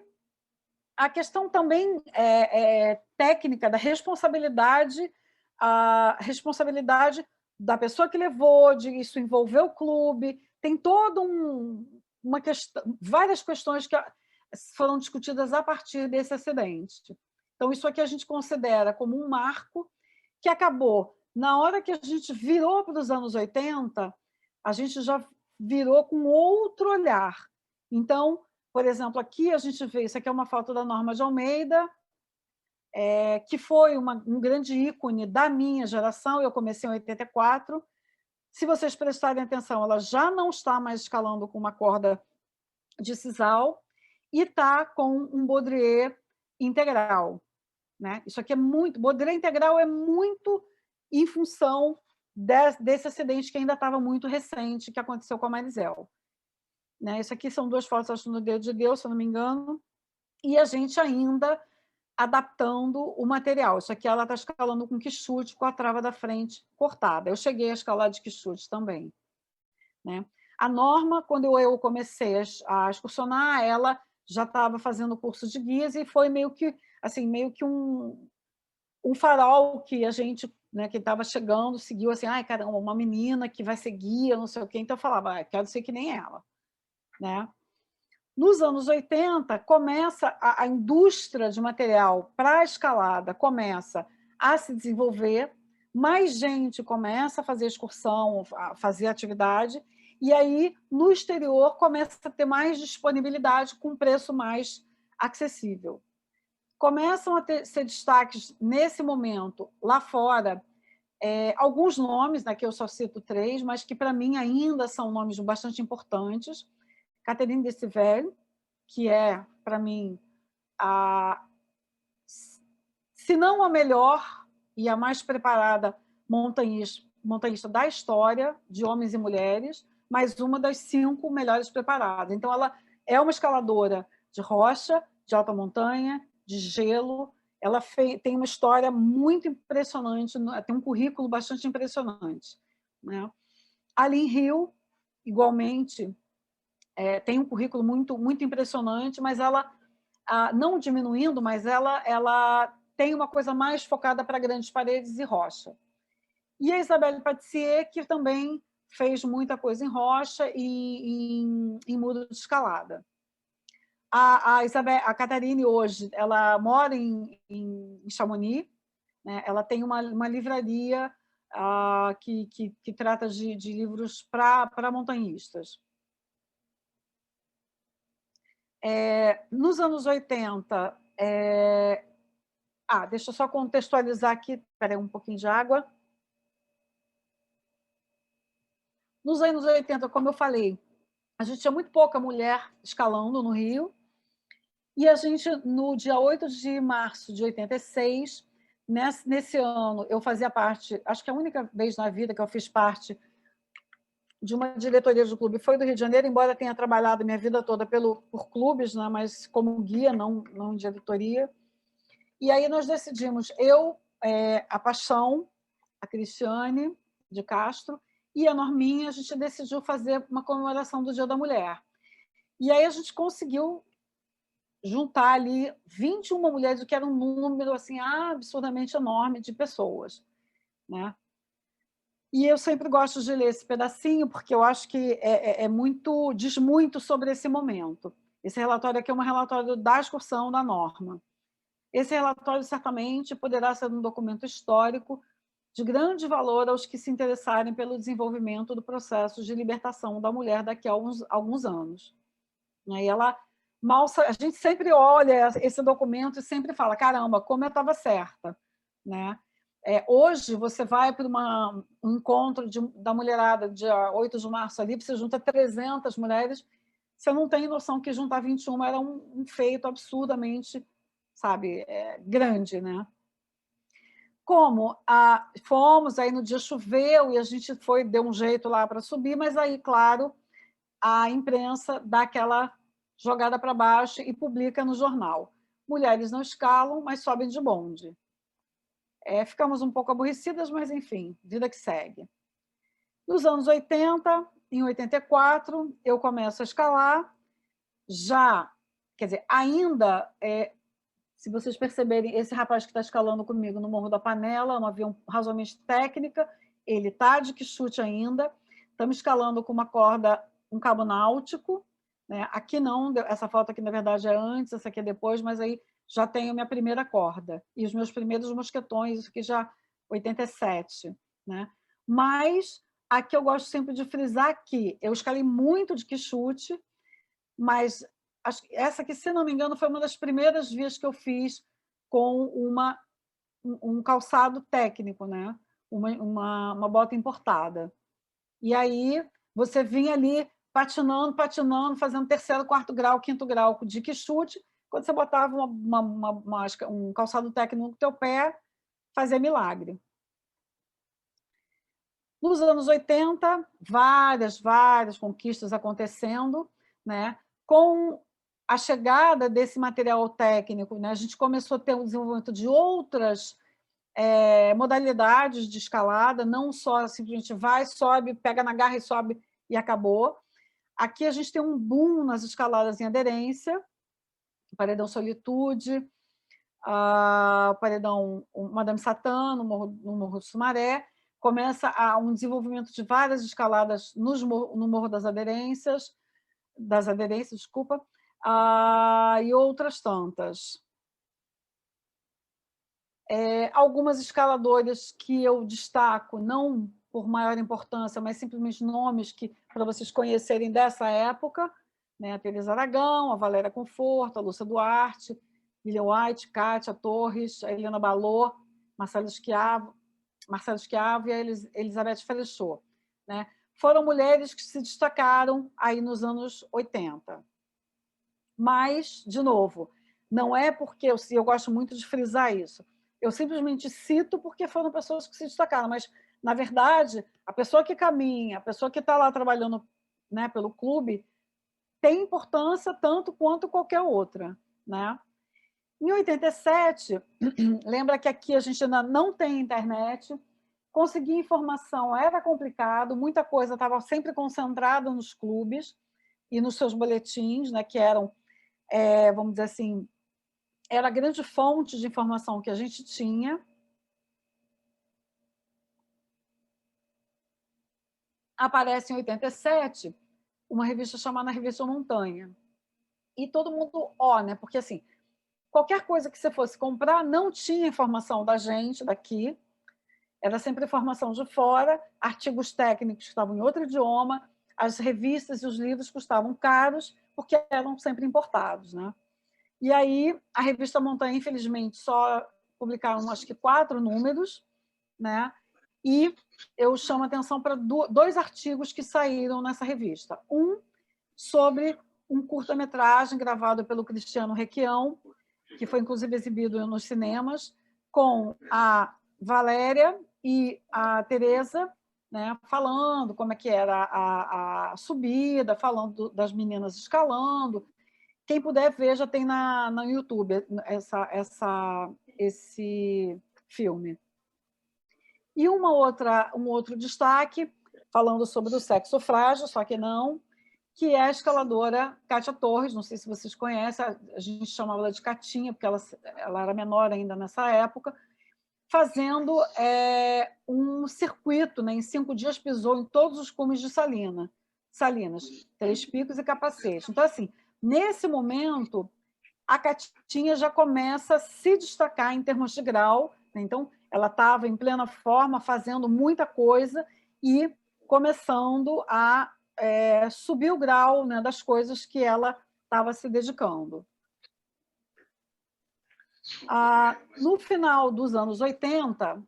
a questão também técnica da responsabilidade, a responsabilidade da pessoa que levou, de isso envolver o clube, tem toda uma questão, várias questões que foram discutidas a partir desse acidente. Então, isso aqui a gente considera como um marco que acabou. Na hora que a gente virou para os anos 80, a gente já virou com outro olhar. Então, por exemplo, aqui a gente vê, isso aqui é uma foto da Norma de Almeida, que foi um grande ícone da minha geração, eu comecei em 84. Se vocês prestarem atenção, ela já não está mais escalando com uma corda de sisal, e está com um baudrier integral. Né? Isso aqui é muito... Baudrier integral é muito em função desse acidente que ainda estava muito recente, que aconteceu com a Marizel. Né? Isso aqui são 2 fotos, acho, no Dedo de Deus, se eu não me engano, e a gente ainda adaptando o material. Isso aqui ela está escalando com quichute, com a trava da frente cortada. Eu cheguei a escalar de quichute também. Né? A Norma, quando eu comecei a excursionar, ela já estava fazendo curso de guias e foi meio que um farol que a gente, né, que estava chegando, seguiu assim, ai, caramba, uma menina que vai ser guia, não sei o quê. Então eu falava, quero ser que nem ela. Né? Nos anos 80, começa a indústria de material para a escalada começa a se desenvolver, mais gente começa a fazer excursão, a fazer atividade, e aí, no exterior, começa a ter mais disponibilidade com preço mais acessível. Começam a ser destaques, nesse momento, lá fora, alguns nomes, né, que eu só cito 3, mas que, para mim, ainda são nomes bastante importantes. Catherine Decivelle, que é, para mim, se não a melhor e a mais preparada montanhista da história, de homens e mulheres, mas uma das 5 melhores preparadas. Então, ela é uma escaladora de rocha, de alta montanha, de gelo. Ela tem uma história muito impressionante, tem um currículo bastante impressionante. Né? A Lynn Hill, igualmente, tem um currículo muito, muito impressionante, mas ela, não diminuindo, mas ela tem uma coisa mais focada para grandes paredes e rocha. E a Isabelle Patissier, que também fez muita coisa em rocha e em muro de escalada. A Catarine, hoje, ela mora em Chamonix, né? Ela tem uma livraria que trata de livros para montanhistas. Nos anos 80, deixa eu só contextualizar aqui, espera aí, um pouquinho de água. Nos anos 80, como eu falei, a gente tinha muito pouca mulher escalando no Rio, e a gente, no dia 8 de março de 86, nesse ano, eu fazia parte, acho que a única vez na vida que eu fiz parte de uma diretoria do clube foi do Rio de Janeiro, embora tenha trabalhado minha vida toda por clubes, né, mas como guia, não em diretoria. E aí nós decidimos, a Paixão, a Cristiane de Castro e a Norminha, a gente decidiu fazer uma comemoração do Dia da Mulher. E aí a gente conseguiu juntar ali 21 mulheres, o que era um número assim, absurdamente enorme de pessoas. Né? E eu sempre gosto de ler esse pedacinho, porque eu acho que diz muito sobre esse momento. Esse relatório aqui é um relatório da excursão da Norma. Esse relatório, certamente, poderá ser um documento histórico de grande valor aos que se interessarem pelo desenvolvimento do processo de libertação da mulher daqui a alguns anos. E a gente sempre olha esse documento e sempre fala, caramba, como eu estava certa. Né? Hoje, você vai para um encontro da mulherada, dia 8 de março, ali, você junta 300 mulheres, você não tem noção que juntar 21 era um feito absurdamente, sabe, grande. Né? Fomos, aí no dia choveu, e a gente deu um jeito lá para subir, mas aí, claro, a imprensa dá aquela jogada para baixo e publica no jornal. mulheres não escalam, mas sobem de bonde. Ficamos um pouco aborrecidas, mas, enfim, vida que segue. Nos anos 80, em 84, eu começo a escalar, já, quer dizer, ainda, se vocês perceberem, esse rapaz que está escalando comigo no Morro da Panela, um avião razoavelmente técnica, ele está de quichute ainda, estamos escalando com uma corda, um cabo náutico, né? Aqui não, essa foto aqui, na verdade, é antes, essa aqui é depois, mas aí já tenho minha primeira corda, e os meus primeiros mosquetões, isso aqui já 87, né? Mas aqui eu gosto sempre de frisar que eu escalei muito de quichute, mas essa aqui, se não me engano, foi uma das primeiras vias que eu fiz com um calçado técnico, né? Uma bota importada. E aí você vinha ali patinando, fazendo terceiro, quarto grau, quinto grau de quichute. Quando você botava um calçado técnico no teu pé, fazia milagre. Nos anos 80, várias conquistas acontecendo, né? Com a chegada desse material técnico, né? A gente começou a ter um desenvolvimento de outras modalidades de escalada, não só simplesmente vai, sobe, pega na garra e sobe e acabou. Aqui a gente tem um boom nas escaladas em aderência, o paredão Solitude, o paredão Madame Satã, no Morro do Sumaré. Começa um desenvolvimento de várias escaladas no Morro das Aderências, desculpa, e outras tantas. Algumas escaladoras que eu destaco, não por maior importância, mas simplesmente nomes para vocês conhecerem dessa época, né? A Teresa Aragão, a Valéria Conforto, a Lúcia Duarte, Lilian White, Kátia Torres, a Helena Balô, Marcelo Schiavo e a Elizabeth Frechot, né? Foram mulheres que se destacaram aí nos anos 80. Mas, de novo, não é porque eu gosto muito de frisar isso. Eu simplesmente cito porque foram pessoas que se destacaram, mas, na verdade, a pessoa que caminha, a pessoa que está lá trabalhando, né, pelo clube, tem importância tanto quanto qualquer outra, né? Em 87, lembra que aqui a gente ainda não tem internet, conseguir informação era complicado, muita coisa estava sempre concentrada nos clubes e nos seus boletins, né, que eram, vamos dizer assim, era a grande fonte de informação que a gente tinha. Aparece em 87 uma revista chamada Revista Montanha. E todo mundo, né? Porque assim, qualquer coisa que você fosse comprar não tinha informação da gente daqui, era sempre informação de fora, artigos técnicos que estavam em outro idioma, as revistas e os livros custavam caros, porque eram sempre importados, né? E aí, a revista Montanha, infelizmente, só publicaram, acho que 4 números, né? E eu chamo a atenção para 2 artigos que saíram nessa revista. Um sobre um curta-metragem gravado pelo Cristiano Requião, que foi, inclusive, exibido nos cinemas, com a Valéria e a Teresa, né, falando como é que era a subida, falando das meninas escalando. Quem puder ver, já tem no YouTube esse filme. E um outro destaque, falando sobre o sexo frágil, só que não, que é a escaladora Kátia Torres, não sei se vocês conhecem, a gente chamava ela de Catinha, porque ela era menor ainda nessa época, fazendo um circuito, né? Em 5 dias pisou em todos os cumes de Salinas, Três Picos e Capacete. Então, assim, nesse momento, a Catinha já começa a se destacar em termos de grau, né? Então, ela estava em plena forma, fazendo muita coisa e começando a subir o grau, né, das coisas que ela estava se dedicando. No final dos anos 80,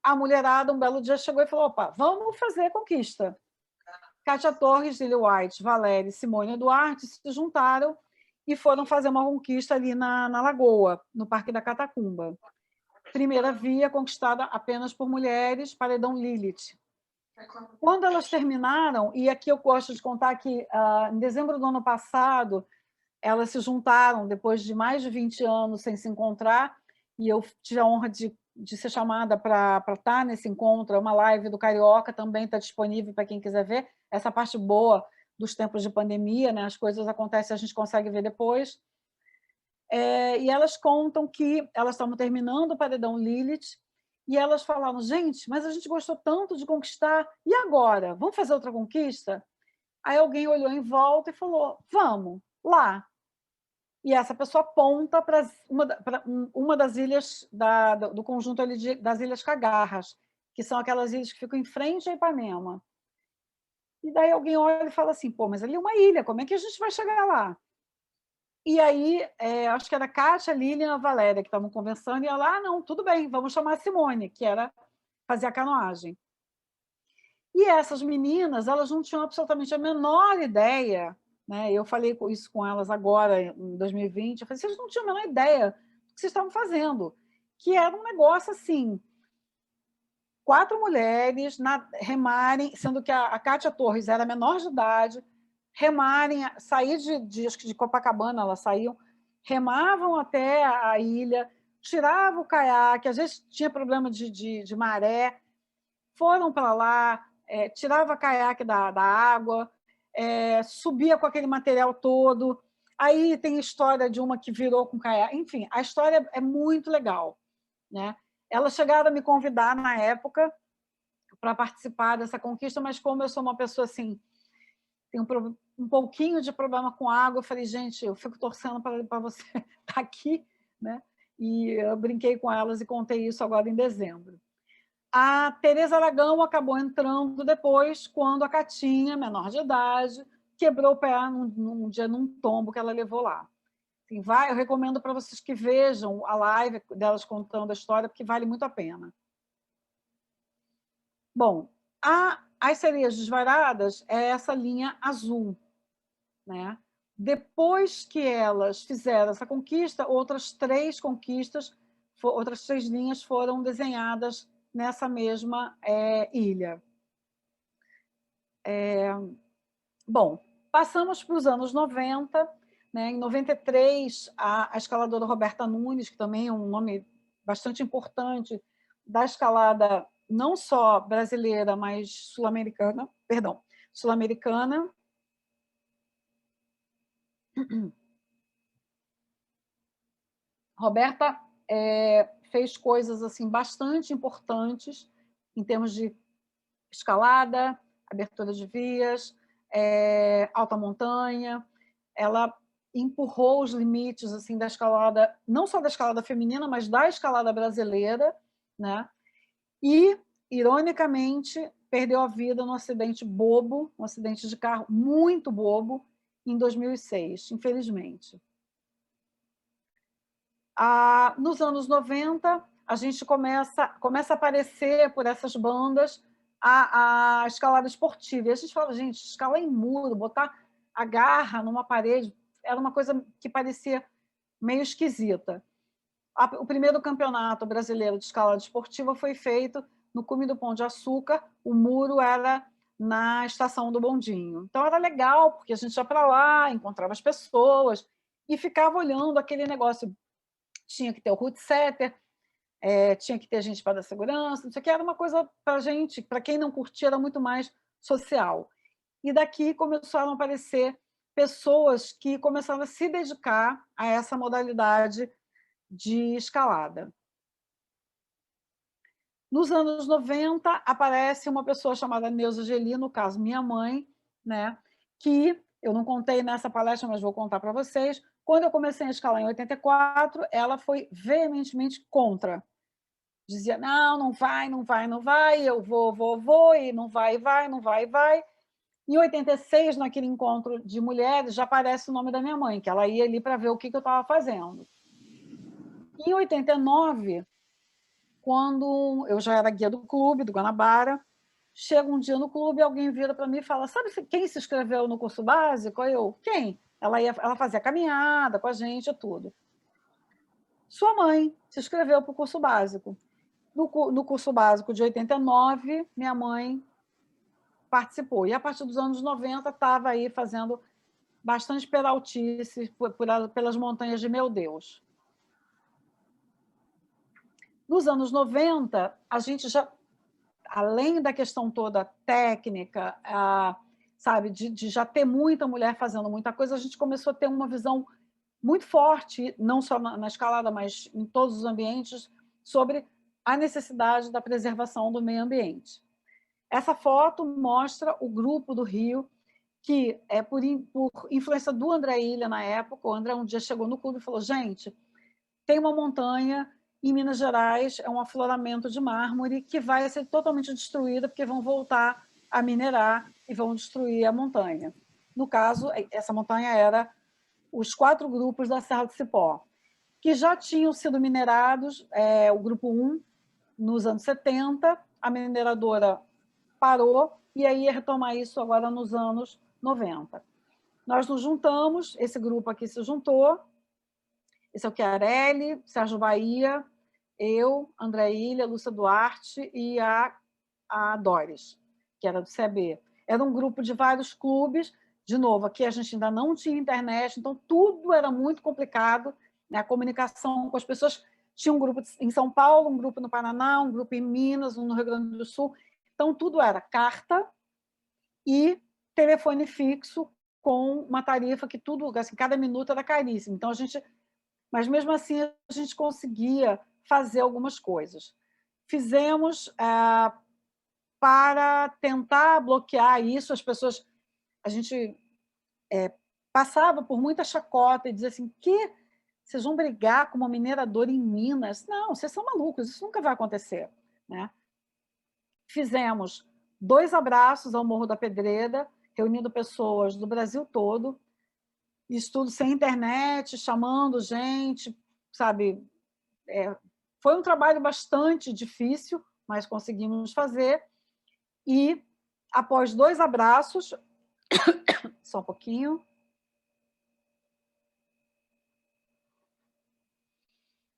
a mulherada, um belo dia, chegou e falou: opa, vamos fazer conquista. Kátia Torres, Lily White, Valéria e Simone Duarte se juntaram e foram fazer uma conquista ali na Lagoa, no Parque da Catacumba. Primeira via conquistada apenas por mulheres, paredão Lilith. Quando elas terminaram, e aqui eu gosto de contar que, em dezembro do ano passado, elas se juntaram depois de mais de 20 anos sem se encontrar, e eu tive a honra de ser chamada para estar nesse encontro. É uma live do Carioca, também está disponível para quem quiser ver. Essa parte boa dos tempos de pandemia, né? As coisas acontecem, a gente consegue ver depois. E elas contam que elas estavam terminando o Paredão Lilith, e elas falaram, gente, mas a gente gostou tanto de conquistar, e agora? Vamos fazer outra conquista? Aí alguém olhou em volta e falou, vamos, lá. E essa pessoa aponta para uma das ilhas do conjunto ali das Ilhas Cagarras, que são aquelas ilhas que ficam em frente a Ipanema. E daí alguém olha e fala assim, pô, mas ali é uma ilha, como é que a gente vai chegar lá? E aí, acho que era a Kátia, a Lilian e a Valéria que estavam conversando, e ela, não, tudo bem, vamos chamar a Simone, que era fazer a canoagem. E essas meninas, elas não tinham absolutamente a menor ideia, né? Eu falei isso com elas agora, em 2020, eu falei, vocês não tinham a menor ideia do que vocês estavam fazendo, que era um negócio assim, 4 mulheres remarem, sendo que a Kátia Torres era menor de idade, remarem, sair de Copacabana, elas saíam, remavam até a ilha, tiravam o caiaque, às vezes tinha problema de maré, foram para lá, tirava caiaque da água, subia com aquele material todo. Aí tem história de uma que virou com caiaque. Enfim, a história é muito legal, né? Elas chegaram a me convidar na época para participar dessa conquista, mas como eu sou uma pessoa assim, tenho um pouquinho de problema com água, eu falei, gente, eu fico torcendo para você estar aqui, né? E eu brinquei com elas e contei isso agora em dezembro. A Tereza Aragão acabou entrando depois, quando a Catinha, menor de idade, quebrou o pé num dia num tombo que ela levou lá. Assim, eu recomendo para vocês que vejam a live delas contando a história, porque vale muito a pena. Bom, as Sereias Desvairadas é essa linha azul, né? Depois que elas fizeram essa conquista, outras 3 linhas foram desenhadas nessa mesma ilha. Bom, passamos para os anos 90, né? Em 93, a escaladora Roberta Nunes, que também é um nome bastante importante da escalada não só brasileira, mas sul-americana, sul-americana. Roberta fez coisas assim bastante importantes em termos de escalada, abertura de vias, alta montanha. Ela empurrou os limites assim da escalada, não só da escalada feminina, mas da escalada brasileira, né? E, ironicamente, perdeu a vida num acidente bobo, um acidente de carro muito bobo, em 2006, infelizmente. Nos anos 90, a gente começa a aparecer por essas bandas a escalada esportiva. E a gente fala, gente, escalar em muro, botar a garra numa parede, era uma coisa que parecia meio esquisita. O primeiro campeonato brasileiro de escalada esportiva foi feito no cume do Pão de Açúcar, o muro era na estação do bondinho. Então, era legal, porque a gente ia para lá, encontrava as pessoas e ficava olhando aquele negócio. Tinha que ter o route setter, tinha que ter gente para dar segurança, não sei o que, era uma coisa para a gente, para quem não curtia, era muito mais social. E daqui começaram a aparecer pessoas que começaram a se dedicar a essa modalidade de escalada. Nos anos 90, aparece uma pessoa chamada Neuza Geli, no caso minha mãe, né, que eu não contei nessa palestra, mas vou contar para vocês. Quando eu comecei a escalar em 84, ela foi veementemente contra. Dizia, não vai, não vai, não vai, eu vou, e não vai, não vai. Em 86, naquele encontro de mulheres, já aparece o nome da minha mãe, que ela ia ali para ver o que eu estava fazendo. Em 89, quando eu já era guia do clube, do Guanabara, chega um dia no clube e alguém vira para mim e fala, sabe quem se inscreveu no curso básico? Eu, quem? Ela fazia caminhada com a gente e tudo. Sua mãe se inscreveu para o curso básico. No curso básico de 89, minha mãe participou. E a partir dos anos 90 estava aí fazendo bastante peraltice pelas montanhas de Meu Deus. Nos anos 90, a gente já, além da questão toda técnica, sabe, de já ter muita mulher fazendo muita coisa, a gente começou a ter uma visão muito forte, não só na escalada, mas em todos os ambientes, sobre a necessidade da preservação do meio ambiente. Essa foto mostra o grupo do Rio, que, por influência do André Ilha na época, o André um dia chegou no clube e falou: gente, tem uma montanha em Minas Gerais, é um afloramento de mármore que vai ser totalmente destruída porque vão voltar a minerar e vão destruir a montanha. No caso, essa montanha era os 4 grupos da Serra do Cipó, que já tinham sido minerados, o grupo 1, nos anos 70, a mineradora parou, e aí ia retomar isso agora nos anos 90. Nós nos juntamos, esse grupo aqui se juntou, esse é o Chiarelli, Sérgio Bahia, eu, André Ilha, Lúcia Duarte e a Doris, que era do CB. Era um grupo de vários clubes. De novo, aqui a gente ainda não tinha internet, então tudo era muito complicado, né? A comunicação com as pessoas. Tinha um grupo em São Paulo, um grupo no Paraná, um grupo em Minas, um no Rio Grande do Sul. Então, tudo era carta e telefone fixo com uma tarifa que tudo, assim, cada minuto era caríssimo. Então, mas mesmo assim a gente conseguia fazer algumas coisas. Fizemos para tentar bloquear isso, as pessoas... A gente passava por muita chacota e dizia assim, que vocês vão brigar com uma mineradora em Minas? Não, vocês são malucos, isso nunca vai acontecer, né? Fizemos 2 abraços ao Morro da Pedreira, reunindo pessoas do Brasil todo, estudo sem internet, chamando gente, sabe? Foi um trabalho bastante difícil, mas conseguimos fazer. E, após 2 abraços, só um pouquinho.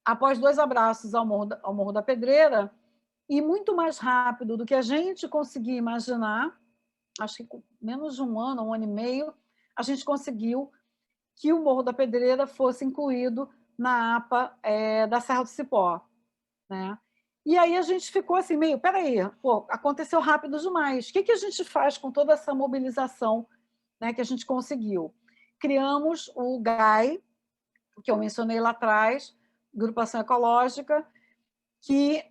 Após 2 abraços ao Morro da Pedreira, e muito mais rápido do que a gente conseguia imaginar, acho que com menos de um ano e meio, a gente conseguiu que o Morro da Pedreira fosse incluído na APA da Serra do Cipó, né? E aí a gente ficou assim, meio, peraí, aconteceu rápido demais. O que a gente faz com toda essa mobilização, né, que a gente conseguiu? Criamos o GAI, que eu mencionei lá atrás, Agrupação Ecológica, que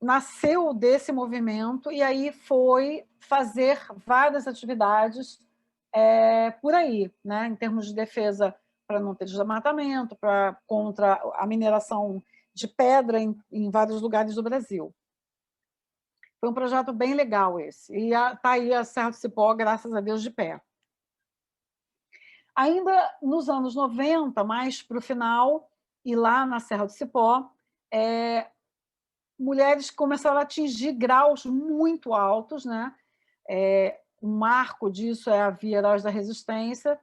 nasceu desse movimento e aí foi fazer várias atividades por aí, né, em termos de defesa para não ter desmatamento, contra a mineração de pedra em vários lugares do Brasil. Foi um projeto bem legal esse. E está aí a Serra do Cipó, graças a Deus, de pé. Ainda nos anos 90, mais para o final, e lá na Serra do Cipó, mulheres começaram a atingir graus muito altos, né? Um marco disso é a Via Heróis da Resistência,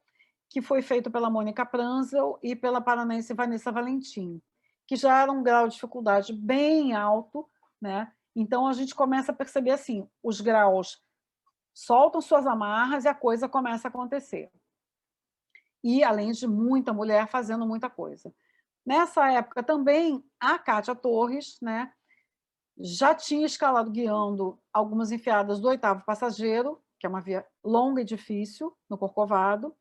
que foi feito pela Mônica Pranzel e pela paranaense Vanessa Valentim, que já era um grau de dificuldade bem alto, né? Então, a gente começa a perceber assim, os graus soltam suas amarras e a coisa começa a acontecer. E, além de muita mulher fazendo muita coisa. Nessa época também, a Kátia Torres, né, já tinha escalado guiando algumas enfiadas do 8º Passageiro, que é uma via longa e difícil, no Corcovado,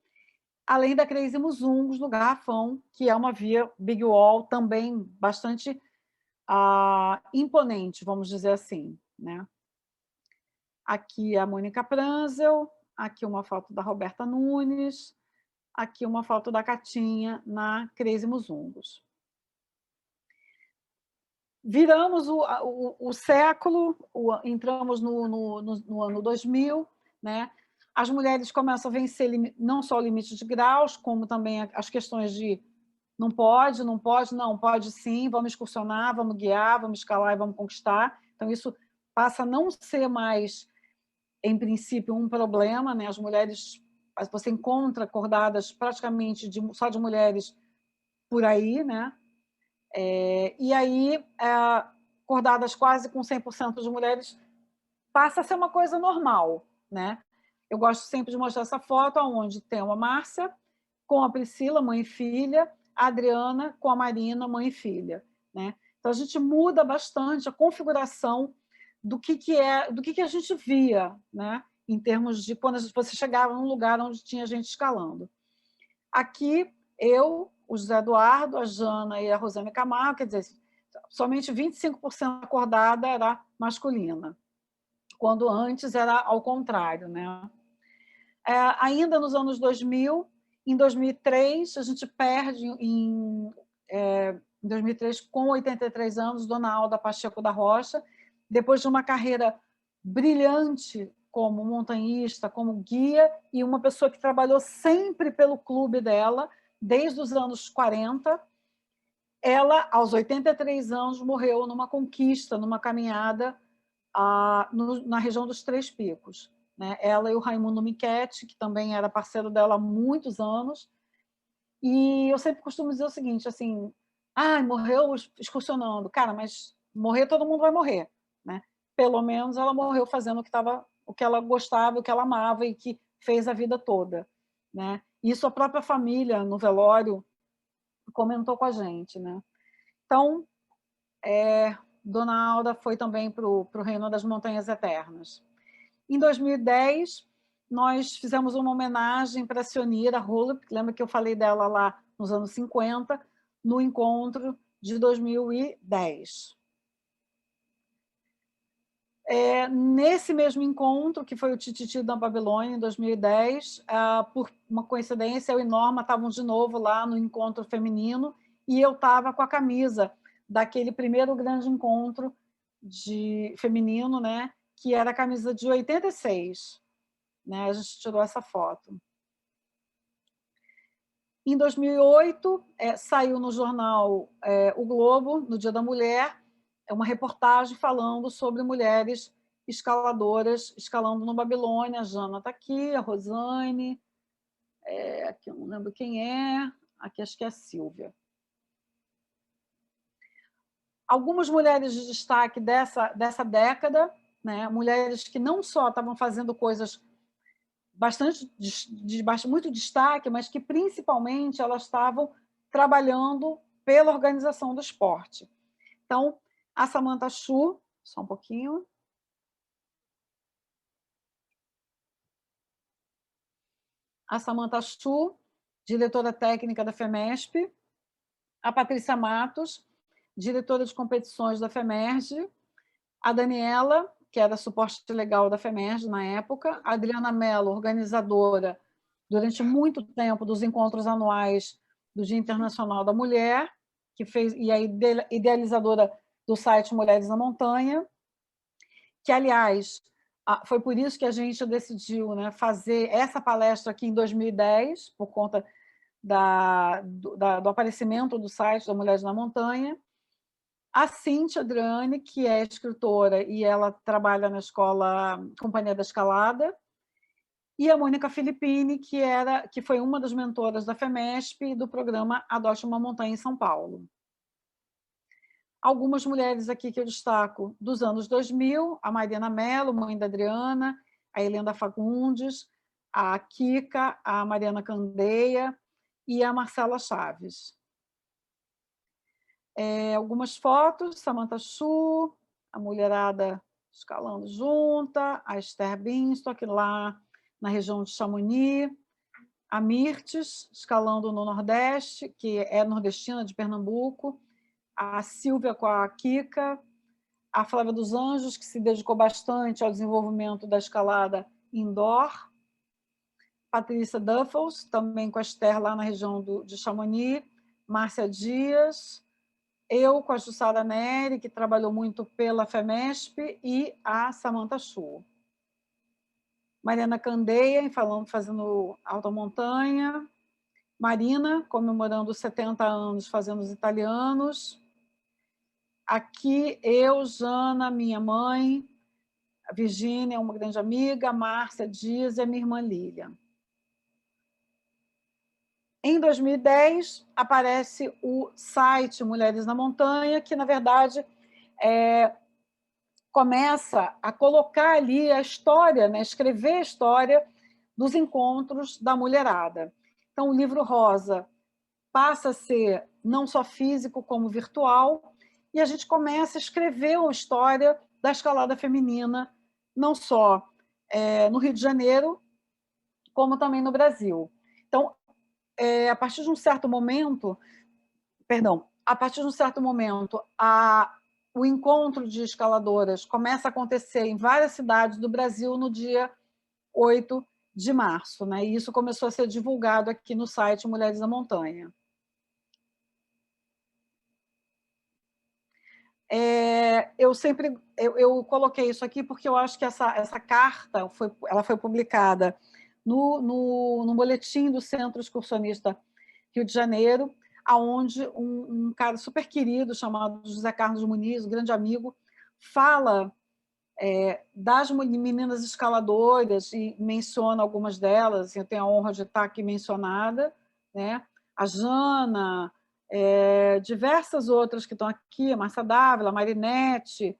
além da Crazy Muzungos, no Garrafão, que é uma via Big Wall também bastante imponente, vamos dizer assim, né? Aqui a Mônica Pranzel, aqui uma foto da Roberta Nunes, aqui uma foto da Catinha na Crazy Muzungos. Viramos o século, entramos no ano 2000, né? As mulheres começam a vencer não só o limite de graus, como também as questões de não pode, não pode sim, vamos excursionar, vamos guiar, vamos escalar e vamos conquistar. Então, isso passa a não ser mais, em princípio, um problema, né? As mulheres, você encontra cordadas praticamente só de mulheres por aí, né? E aí, cordadas quase com 100% de mulheres, passa a ser uma coisa normal, né? Eu gosto sempre de mostrar essa foto, onde tem uma Márcia, com a Priscila, mãe e filha, a Adriana com a Marina, mãe e filha, né? Então, a gente muda bastante a configuração do que a gente via, né? Em termos de quando você chegava num lugar onde tinha gente escalando. Aqui, eu, o José Eduardo, a Jana e a Rosane Camargo, quer dizer, somente 25% acordada era masculina, quando antes era ao contrário, né? Ainda nos anos 2000, em 2003, a gente perde em 2003, com 83 anos, Dona Alda Pacheco da Rocha, depois de uma carreira brilhante como montanhista, como guia, e uma pessoa que trabalhou sempre pelo clube dela, desde os anos 40. Ela, aos 83 anos, morreu numa conquista, numa caminhada na região dos Três Picos. Né? Ela e o Raimundo Michetti, que também era parceiro dela há muitos anos. E eu sempre costumo dizer o seguinte, assim, morreu excursionando. Cara, mas morrer todo mundo vai morrer. Né? Pelo menos ela morreu fazendo o que ela gostava, o que ela amava e que fez a vida toda. Né? Isso a própria família, no velório, comentou com a gente. Né? Então, Dona Alda foi também para o Reino das Montanhas Eternas. Em 2010, nós fizemos uma homenagem para a Sionira Holub, lembra que eu falei dela lá nos anos 50, no encontro de 2010. Nesse mesmo encontro, que foi o Tititi da Babilônia, em 2010, por uma coincidência, eu e Norma estavam de novo lá no encontro feminino, e eu estava com a camisa daquele primeiro grande encontro feminino, né, que era a camisa de 86. Né, a gente tirou essa foto. Em 2008, saiu no jornal O Globo, no Dia da Mulher, uma reportagem falando sobre mulheres escaladoras escalando no Babilônia. A Jana está aqui, a Rosane, aqui eu não lembro quem é, aqui acho que é a Silvia. Algumas mulheres de destaque dessa década, né, mulheres que não só estavam fazendo coisas muito destaque, mas que principalmente elas estavam trabalhando pela organização do esporte. Então, a Samantha Chu, só um pouquinho. A Samantha Chu, diretora técnica da FEMESP, a Patrícia Matos, diretora de competições da FEMERGE, a Daniela, que era suporte legal da FEMERGE na época, a Adriana Mello, organizadora durante muito tempo dos encontros anuais do Dia Internacional da Mulher, e a idealizadora do site Mulheres na Montanha, que, aliás, foi por isso que a gente decidiu, né, fazer essa palestra aqui em 2010, por conta do aparecimento do site da Mulheres na Montanha. A Cíntia Adriane, que é escritora e ela trabalha na escola Companhia da Escalada, e a Mônica Filippini, que foi uma das mentoras da FEMESP e do programa Adote uma Montanha em São Paulo. Algumas mulheres aqui que eu destaco dos anos 2000, a Mariana Mello, mãe da Adriana, a Helena Fagundes, a Kika, a Mariana Candeia e a Marcela Chaves. Algumas fotos, Samantha Chu, a mulherada escalando junta, a Esther Binstock lá na região de Chamonix, a Mirtes escalando no Nordeste, que é nordestina de Pernambuco, a Silvia com a Kika, a Flávia dos Anjos, que se dedicou bastante ao desenvolvimento da escalada indoor, Patrícia Duffels, também com a Esther lá na região de Chamonix, Márcia Dias, eu com a Jussara Neri, que trabalhou muito pela FEMESP, e a Samantha Chu. Mariana Candeia, fazendo alta montanha. Marina, comemorando os 70 anos, fazendo os italianos. Aqui, eu, Jana, minha mãe, a Virgínia, uma grande amiga, a Márcia Dias e a minha irmã Lília. Em 2010, aparece o site Mulheres na Montanha, que, na verdade, começa a colocar ali a história, né, escrever a história dos encontros da mulherada. Então, o livro rosa passa a ser não só físico, como virtual, e a gente começa a escrever a história da escalada feminina, não só no Rio de Janeiro, como também no Brasil. Então, a partir de um certo momento, o encontro de escaladoras começa a acontecer em várias cidades do Brasil no dia 8 de março, né? E isso começou a ser divulgado aqui no site Mulheres da Montanha. Eu coloquei isso aqui porque eu acho que essa carta ela foi publicada no boletim do Centro Excursionista Rio de Janeiro, aonde um cara super querido chamado José Carlos Muniz, um grande amigo, fala das meninas escaladoras e menciona algumas delas. Eu tenho a honra de estar aqui mencionada, né? A Jana, diversas outras que estão aqui, a Márcia Dávila, a Marinette,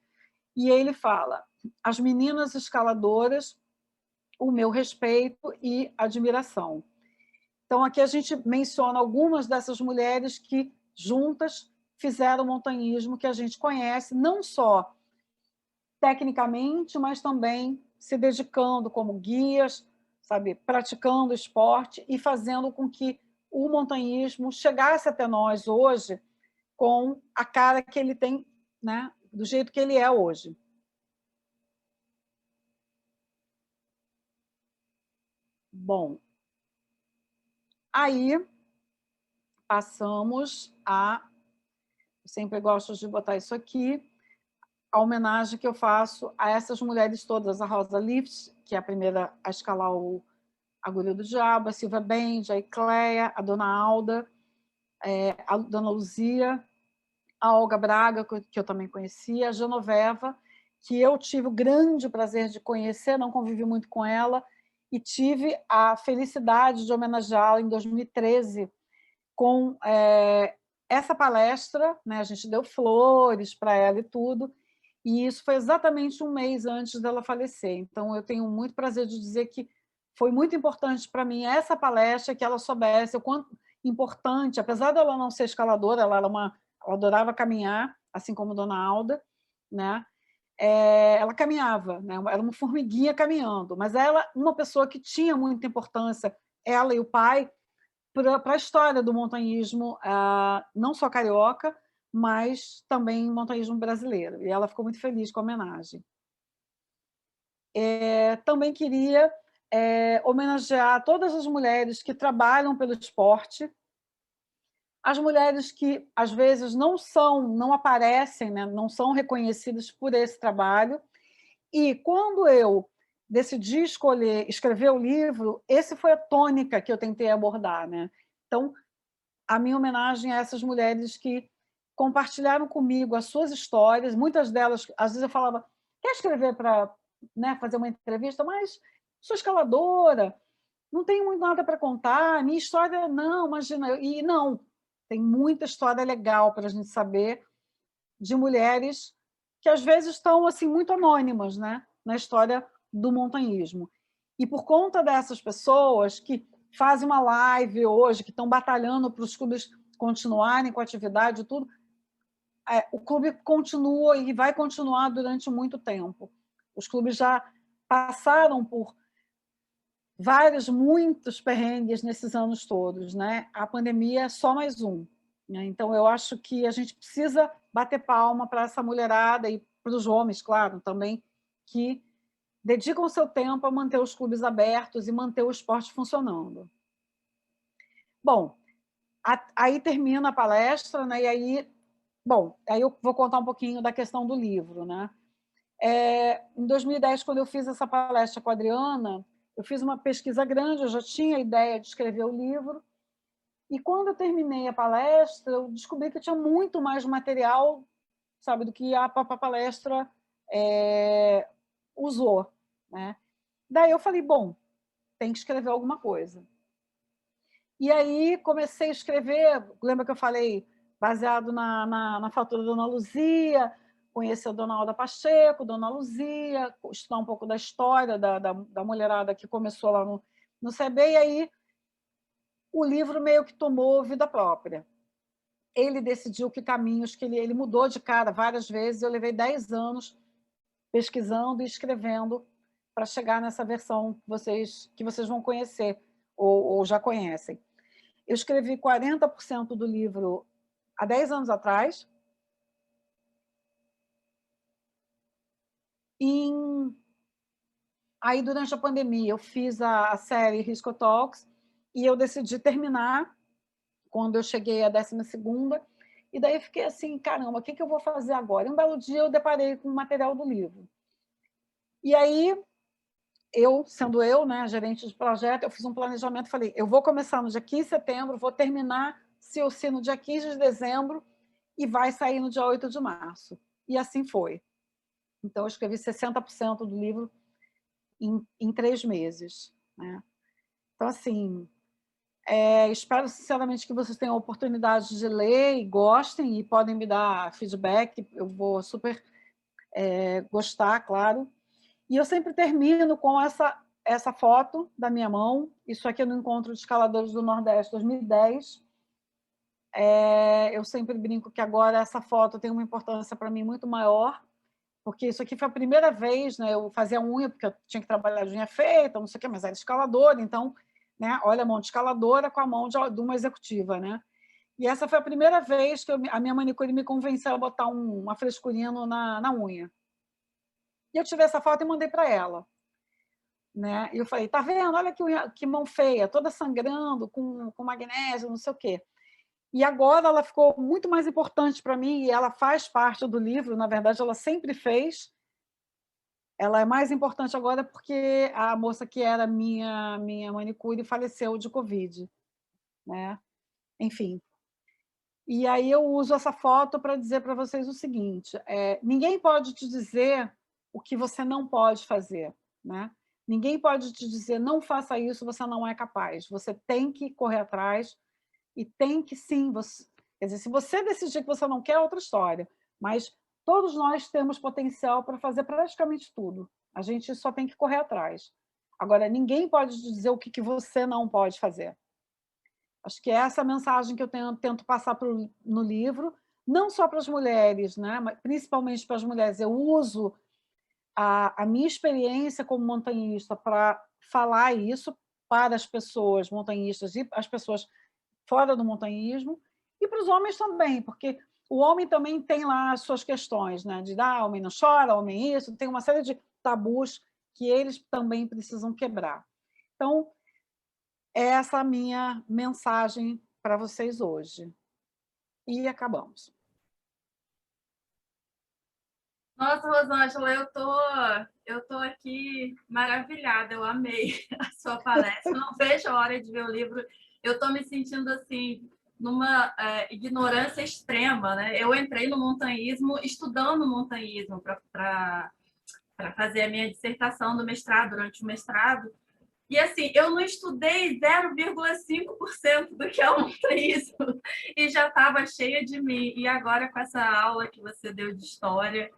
e ele fala: as meninas escaladoras, o meu respeito e admiração. Então, aqui a gente menciona algumas dessas mulheres que, juntas, fizeram o montanhismo que a gente conhece, não só tecnicamente, mas também se dedicando como guias, sabe, praticando esporte e fazendo com que o montanhismo chegasse até nós hoje com a cara que ele tem, né, do jeito que ele é hoje. Bom, aí passamos a... Eu sempre gosto de botar isso aqui, a homenagem que eu faço a essas mulheres todas, a Rosa Lifts, que é a primeira a escalar o Agulha do Diabo, a Silvia Bend, a Icléia, a Dona Alda, a Dona Luzia, a Olga Braga, que eu também conhecia, a Genoveva, que eu tive o grande prazer de conhecer, não convivi muito com ela, e tive a felicidade de homenageá-la em 2013 com essa palestra, né? A gente deu flores para ela e tudo, e isso foi exatamente um mês antes dela falecer. Então, eu tenho muito prazer de dizer que foi muito importante para mim essa palestra, que ela soubesse o quanto importante, apesar dela não ser escaladora, ela adorava caminhar, assim como Dona Alda, né? Ela caminhava, né? Era uma formiguinha caminhando, mas ela, uma pessoa que tinha muita importância, ela e o pai, para a história do montanhismo, não só carioca, mas também montanhismo brasileiro. E ela ficou muito feliz com a homenagem. Também queria homenagear todas as mulheres que trabalham pelo esporte, as mulheres que, às vezes, não aparecem, né, não são reconhecidas por esse trabalho. E, quando eu decidi escrever o livro, esse foi a tônica que eu tentei abordar, né? Então, a minha homenagem a essas mulheres que compartilharam comigo as suas histórias, muitas delas, às vezes eu falava, quer escrever para, né, fazer uma entrevista? Mas sou escaladora, não tenho muito nada para contar, minha história, não, imagina. E não, tem muita história legal para a gente saber de mulheres que, às vezes, estão assim, muito anônimas, né, na história do montanhismo. E, por conta dessas pessoas que fazem uma live hoje, que estão batalhando para os clubes continuarem com a atividade e tudo, o clube continua e vai continuar durante muito tempo. Os clubes já passaram por muitos perrengues nesses anos todos, né? A pandemia é só mais um, né? Então, eu acho que a gente precisa bater palma para essa mulherada e para os homens, claro, também, que dedicam o seu tempo a manter os clubes abertos e manter o esporte funcionando. Bom, aí termina a palestra, né? E aí, aí eu vou contar um pouquinho da questão do livro, né? Em 2010, quando eu fiz essa palestra com a Adriana, eu fiz uma pesquisa grande, eu já tinha a ideia de escrever o livro, e quando eu terminei a palestra, eu descobri que eu tinha muito mais material, sabe, do que a palestra usou, né? Daí eu falei, bom, tem que escrever alguma coisa. E aí comecei a escrever, lembra que eu falei, baseado na fatura da Dona Luzia, conhecer a Dona Alda Pacheco, Dona Luzia, estudar um pouco da história da mulherada que começou lá no CB, e aí o livro meio que tomou vida própria. Ele decidiu que caminhos que ele mudou de cara várias vezes. Eu levei 10 anos pesquisando e escrevendo para chegar nessa versão que vocês vão conhecer ou já conhecem. Eu escrevi 40% do livro há 10 anos atrás. Aí, durante a pandemia, eu fiz a série Risco Talks e eu decidi terminar quando eu cheguei à 12ª, e daí fiquei assim, caramba, o que eu vou fazer agora? Um belo dia eu deparei com o material do livro. E aí, sendo eu, né, gerente de projeto, eu fiz um planejamento, falei, eu vou começar no dia 15 de setembro, vou terminar, se no dia 15 de dezembro, e vai sair no dia 8 de março. E assim foi. Então, eu escrevi 60% do livro em 3 meses. Né? Então, assim, espero sinceramente que vocês tenham a oportunidade de ler e gostem, e podem me dar feedback, eu vou super gostar, claro. E eu sempre termino com essa foto da minha mão, isso aqui é no Encontro de Escaladores do Nordeste 2010. Eu sempre brinco que agora essa foto tem uma importância para mim muito maior, porque isso aqui foi a primeira vez, né, eu fazia unha, porque eu tinha que trabalhar de unha feita, não sei o quê, mas era escaladora, então, né, olha a mão de escaladora com a mão de uma executiva. Né? E essa foi a primeira vez que a minha manicure me convenceu a botar uma frescurinha na unha. E eu tirei essa foto e mandei para ela. Né? E eu falei, tá vendo? Olha que mão feia, toda sangrando, com magnésio, não sei o quê. E agora ela ficou muito mais importante para mim, e ela faz parte do livro, na verdade, ela sempre fez. Ela é mais importante agora porque a moça que era minha manicure faleceu de Covid. Né? Enfim. E aí eu uso essa foto para dizer para vocês o seguinte, ninguém pode te dizer o que você não pode fazer. Né? Ninguém pode te dizer, não faça isso, você não é capaz. Você tem que correr atrás e tem que, sim, quer dizer, se você decidir que você não quer, é outra história. Mas todos nós temos potencial para fazer praticamente tudo. A gente só tem que correr atrás. Agora, ninguém pode te dizer o que você não pode fazer. Acho que é essa mensagem que eu tento passar no livro, não só para as mulheres, né? Mas principalmente para as mulheres. Eu uso a minha experiência como montanhista para falar isso para as pessoas montanhistas e as pessoas fora do montanhismo, e para os homens também, porque o homem também tem lá as suas questões, né? De homem não chora, homem isso, tem uma série de tabus que eles também precisam quebrar. Então, essa é a minha mensagem para vocês hoje. E acabamos. Nossa, Rosângela, eu tô aqui maravilhada, eu amei a sua palestra, não vejo a hora de ver o livro, eu estou me sentindo assim, numa ignorância extrema, né? Eu entrei no montanhismo estudando montanhismo para fazer a minha dissertação do mestrado, durante o mestrado, e assim, eu não estudei 0,5% do que é o montanhismo e já estava cheia de mim, e agora com essa aula que você deu de história,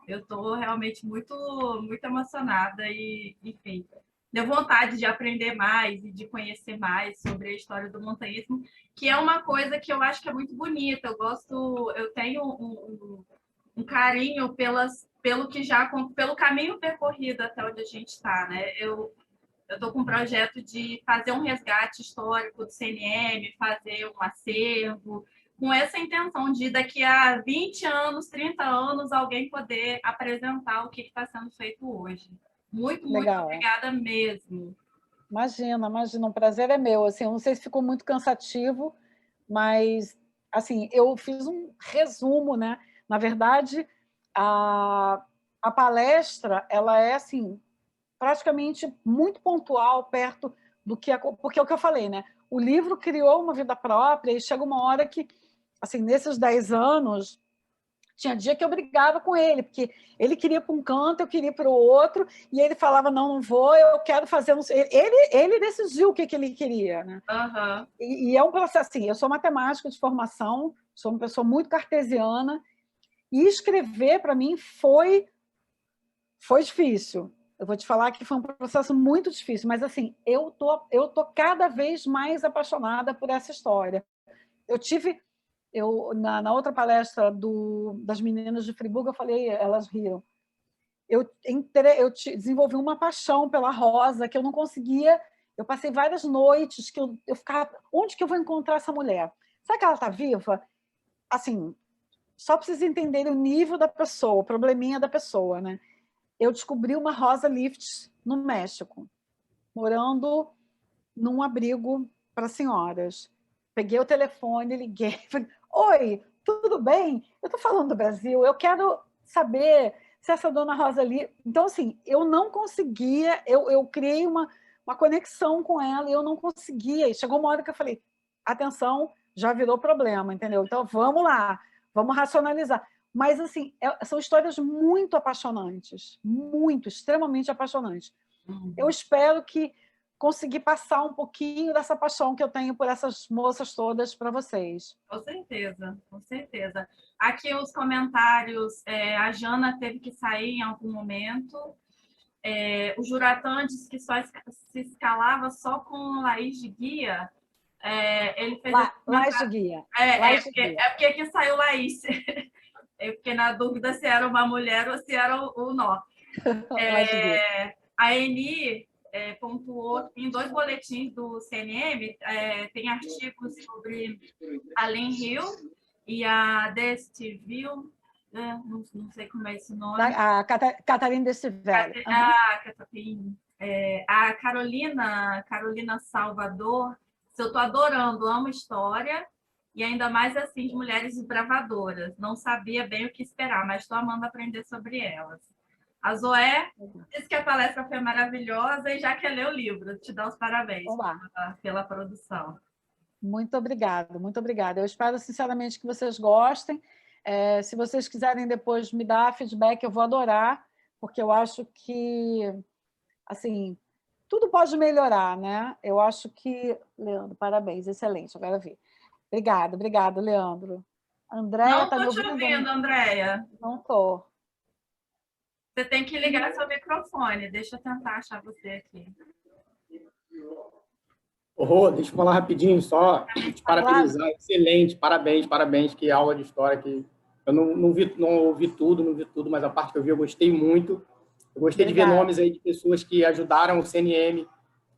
eu estou realmente muito, muito emocionada e, enfim, deu vontade de aprender mais e de conhecer mais sobre a história do montanhismo, que é uma coisa que eu acho que é muito bonita. Eu tenho um carinho pelo caminho percorrido até onde a gente está, né? Eu estou com um projeto de fazer um resgate histórico do CNM, fazer um acervo, com essa intenção de, daqui a 20 anos, 30 anos, alguém poder apresentar o que está sendo feito hoje. Muito, muito Legal. Obrigada mesmo. Imagina, um prazer é meu. Assim, eu não sei se ficou muito cansativo, mas assim, eu fiz um resumo, né? Na verdade, a palestra ela é assim, praticamente muito pontual perto do que porque é o que eu falei, né? O livro criou uma vida própria e chega uma hora que, assim, nesses 10 anos, tinha dia que eu brigava com ele, porque ele queria para um canto, eu queria para o outro, e ele falava, não vou, eu quero fazer... Não sei. Ele decidiu o que ele queria. Né? Uhum. E é um processo assim, eu sou matemática de formação, sou uma pessoa muito cartesiana, e escrever, para mim, foi difícil. eu vou te falar que foi um processo muito difícil, mas assim, eu tô cada vez mais apaixonada por essa história. Na outra palestra das meninas de Friburgo, eu falei, elas riram. Desenvolvi uma paixão pela Rosa que eu não conseguia. Eu passei várias noites que eu ficava, onde que eu vou encontrar essa mulher? Será que ela está viva? Assim, só para vocês entenderem o nível da pessoa, o probleminha da pessoa, né? Eu descobri uma Rosa Lift no México, morando num abrigo para senhoras. Peguei o telefone, liguei, falei, oi, tudo bem? Eu estou falando do Brasil, eu quero saber se essa dona Rosa ali... Então, assim, eu não conseguia, eu criei uma conexão com ela e eu não conseguia. E chegou uma hora que eu falei, atenção, já virou problema, entendeu? Então, vamos lá, vamos racionalizar. Mas, assim, são histórias muito apaixonantes, muito, extremamente apaixonantes. Eu espero que conseguir passar um pouquinho dessa paixão que eu tenho por essas moças todas para vocês. Com certeza, com certeza. Aqui os comentários, a Jana teve que sair em algum momento. O Juratã disse que só se escalava só com Laís de Guia. Ele fez Laís de Guia. Porque aqui saiu Laís. Eu fiquei na dúvida se era uma mulher ou se era o nó. A Eni pontuou em 2 boletins do CNM, tem artigos sobre a Len Hill e a Destiville, não sei como é esse nome. A Catarina Destivelle. A Carolina Salvador, eu estou adorando, amo história, e ainda mais assim de mulheres desbravadoras. Não sabia bem o que esperar, mas estou amando aprender sobre elas. A Zoé disse que a palestra foi maravilhosa e já quer ler o livro. Te dá os parabéns pela produção. Muito obrigada, muito obrigada. Eu espero sinceramente que vocês gostem. Se vocês quiserem depois me dar feedback, eu vou adorar, porque eu acho que, assim, tudo pode melhorar, né? Eu acho que... Leandro, parabéns, excelente, agora vi. Obrigada, Leandro. Andréia, não estou te ouvindo, Andréia. Não estou. Você tem que ligar seu microfone. Deixa eu tentar achar você aqui. Deixa eu falar rapidinho, só te parabenizar. Excelente, parabéns, que aula de história que eu não ouvi tudo, mas a parte que eu vi eu gostei muito. Eu gostei de ver nomes aí de pessoas que ajudaram o CNM.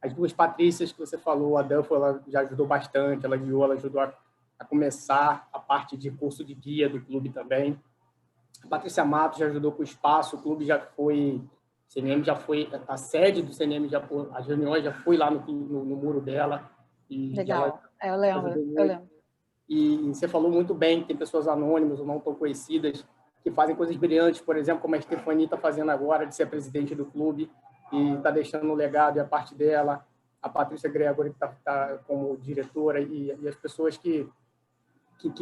As 2 Patrícias que você falou, a Danfo, ela já ajudou bastante, ela guiou, ela ajudou a começar a parte de curso de guia do clube também. A Patrícia Matos já ajudou com o espaço, o clube já foi, o CNM já foi, a sede do CNM, as reuniões já foi lá no muro dela. E legal, eu lembro. E você falou muito bem, tem pessoas anônimas ou não tão conhecidas que fazem coisas brilhantes, por exemplo, como a Stefani está fazendo agora, de ser presidente do clube, e está deixando um legado, e a parte dela, a Patrícia Gregory, que está como diretora, e as pessoas que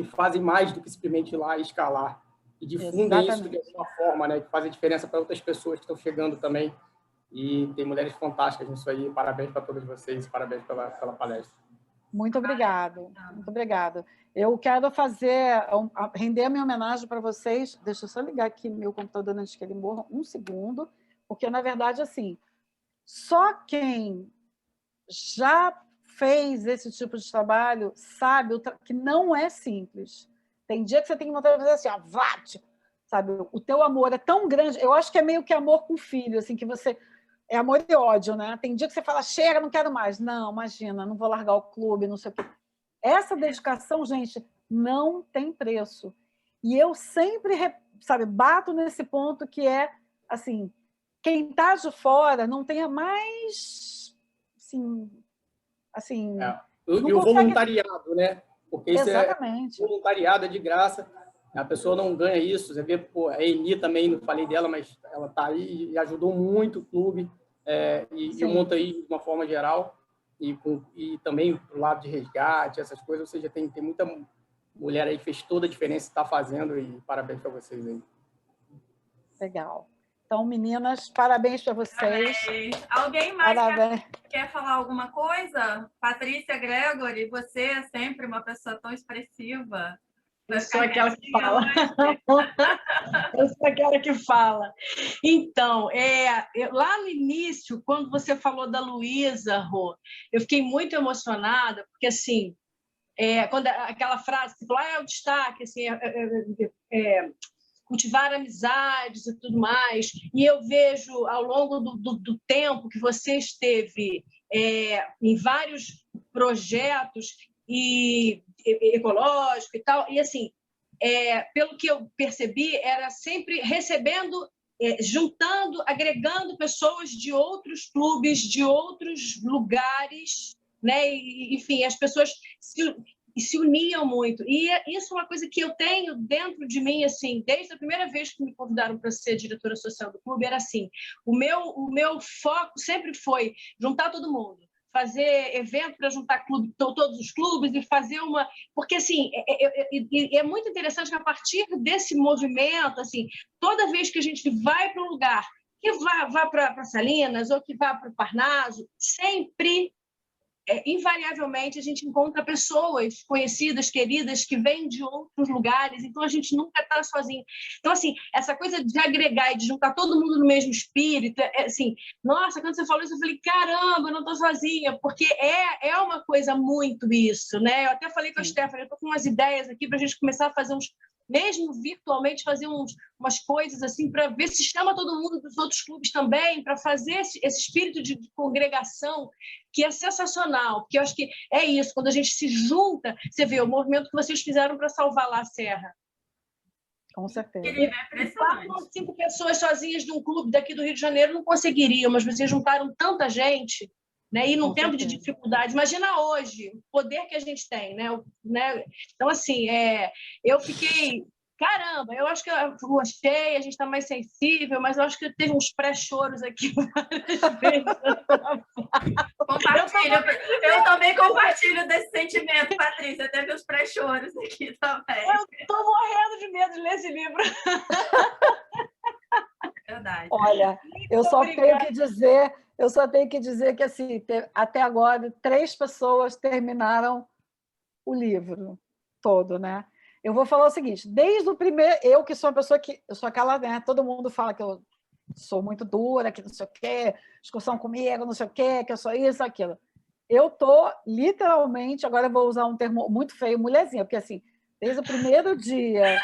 fazem mais do que simplesmente ir lá e escalar, e difundem isso de alguma forma, né, que fazem diferença para outras pessoas que estão chegando também, e tem mulheres fantásticas nisso aí. Parabéns para todos vocês, parabéns pela palestra. Muito obrigado, muito obrigado. Eu quero render a minha homenagem para vocês. Deixa eu só ligar aqui meu computador antes que ele morra, um segundo, porque, na verdade, assim, só quem já fez esse tipo de trabalho sabe que não é simples. Tem dia que você tem que vontade de fazer assim, vate, sabe? O teu amor é tão grande. Eu acho que é meio que amor com filho, assim, que você... É amor e ódio, né? Tem dia que você fala, chega, não quero mais. Não, imagina, não vou largar o clube, não sei o quê. Essa dedicação, gente, não tem preço. E eu sempre, sabe, bato nesse ponto que é, assim, quem está de fora não tenha mais, assim... E o voluntariado, né? Porque isso exatamente. Voluntariado é de graça. A pessoa não ganha isso. Você vê, a Eni também, não falei dela, mas ela está aí e ajudou muito o clube. E o Montaí, de uma forma geral, e também o lado de resgate, essas coisas. Ou seja, tem muita mulher aí que fez toda a diferença e está fazendo, e parabéns para vocês aí. Legal. Então, meninas, parabéns para vocês. Parabéns. Alguém mais quer falar alguma coisa? Patrícia Gregory, você é sempre uma pessoa tão expressiva. Eu sou aquela que fala. Eu sou aquela que fala. Então, lá no início, quando você falou da Luísa, Rô, eu fiquei muito emocionada, porque, assim, quando aquela frase, você falou, é o destaque, assim, cultivar amizades e tudo mais, e eu vejo, ao longo do tempo que você esteve em vários projetos ecológicos e tal, e, assim, pelo que eu percebi, era sempre recebendo, juntando, agregando pessoas de outros clubes, de outros lugares, né? E, enfim, as pessoas se uniam muito. E isso é uma coisa que eu tenho dentro de mim, assim, desde a primeira vez que me convidaram para ser diretora social do clube, era assim, o meu foco sempre foi juntar todo mundo, fazer evento para juntar todos os clubes e fazer uma... Porque, assim, é muito interessante que, a partir desse movimento, assim, toda vez que a gente vai para um lugar, que vá para Salinas ou que vá para o Parnaso, sempre... invariavelmente a gente encontra pessoas conhecidas, queridas, que vêm de outros lugares, então a gente nunca está sozinho. Então, assim, essa coisa de agregar e de juntar todo mundo no mesmo espírito, assim, nossa, quando você falou isso, eu falei, caramba, eu não estou sozinha, porque é uma coisa muito isso, né? Eu até falei com a Stephanie, eu estou com umas ideias aqui para a gente começar a fazer mesmo virtualmente, fazer umas coisas assim, para ver se chama todo mundo dos outros clubes também, para fazer esse espírito de congregação, que é sensacional, porque eu acho que é isso, quando a gente se junta, você vê o movimento que vocês fizeram para salvar lá a Serra. Com certeza. É 4 ou 5 pessoas sozinhas de um clube daqui do Rio de Janeiro não conseguiriam, mas vocês juntaram tanta gente, né? E num tempo de dificuldade. Imagina hoje o poder que a gente tem, né? Então, assim, eu fiquei... Caramba, eu acho que eu gostei, a gente está mais sensível, mas eu acho que teve uns pré-choros aqui várias vezes. Eu também compartilho desse sentimento, Patrícia. Teve uns pré-choros aqui também. Eu estou morrendo de medo de ler esse livro. Verdade. Olha, eu só tenho que dizer que, assim, até agora, 3 pessoas terminaram o livro todo, né? Eu vou falar o seguinte, desde o primeiro... Eu, que sou uma pessoa que... Eu sou aquela, né? Todo mundo fala que eu sou muito dura, que não sei o quê, discussão comigo, não sei o quê, que eu sou isso, aquilo. Eu tô, literalmente, agora eu vou usar um termo muito feio, mulherzinha, porque, assim, desde o primeiro dia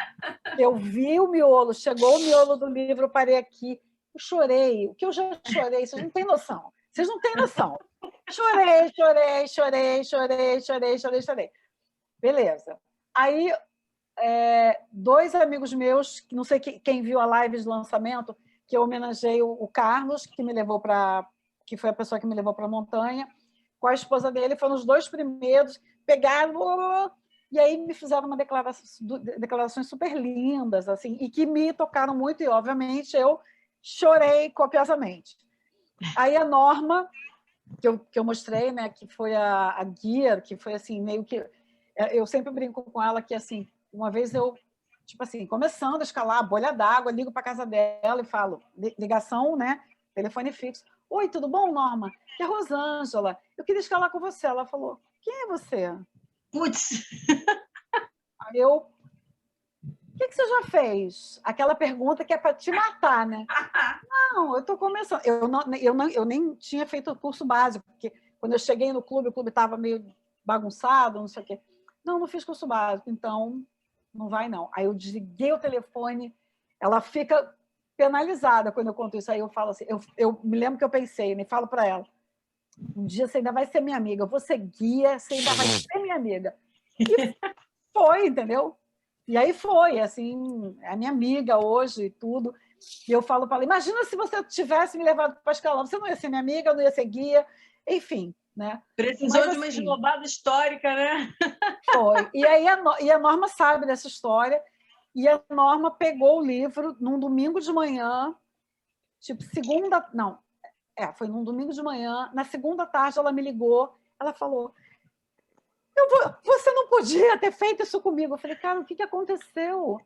que eu vi o miolo, chegou o miolo do livro, eu parei aqui, eu chorei. O que eu já chorei, vocês não têm noção. Vocês não têm noção. Chorei. Beleza. Aí, 2 amigos meus, que não sei quem viu a live de lançamento, que eu homenageei o Carlos, que foi a pessoa que me levou para a montanha, com a esposa dele, foram os 2 primeiros, pegaram, e aí me fizeram declarações super lindas, assim, e que me tocaram muito, e, obviamente, eu chorei copiosamente. Aí a Norma, que eu mostrei, né, que foi a guia, que foi assim, meio que... Eu sempre brinco com ela que, assim, uma vez eu, tipo assim, começando a escalar a bolha d'água, ligo para a casa dela e falo, ligação, né? Telefone fixo. Oi, tudo bom, Norma? Que é a Rosângela. Eu queria escalar com você. Ela falou, quem é você? Putz! Aí eu, o que você já fez? Aquela pergunta que é para te matar, né? Não, eu estou começando. Eu nem tinha feito o curso básico, porque quando eu cheguei no clube, o clube estava meio bagunçado, não sei o quê. Não fiz curso básico, então não vai, não. Aí eu desliguei o telefone, ela fica penalizada quando eu conto isso. Aí eu falo assim, eu me lembro que eu pensei, me falo para ela, um dia você ainda vai ser minha amiga, eu vou ser guia, você ainda vai ser minha amiga. E foi, entendeu? E aí foi, assim, a minha amiga hoje e tudo. E eu falo para ela, imagina se você tivesse me levado para escalão, você não ia ser minha amiga, não ia ser guia, enfim. Né? Precisou de uma esnobada histórica, né? Foi. E aí a Norma sabe dessa história, e a Norma pegou o livro num domingo de manhã, tipo, foi num domingo de manhã, na segunda tarde ela me ligou, ela falou, você não podia ter feito isso comigo. Eu falei, cara, o que aconteceu?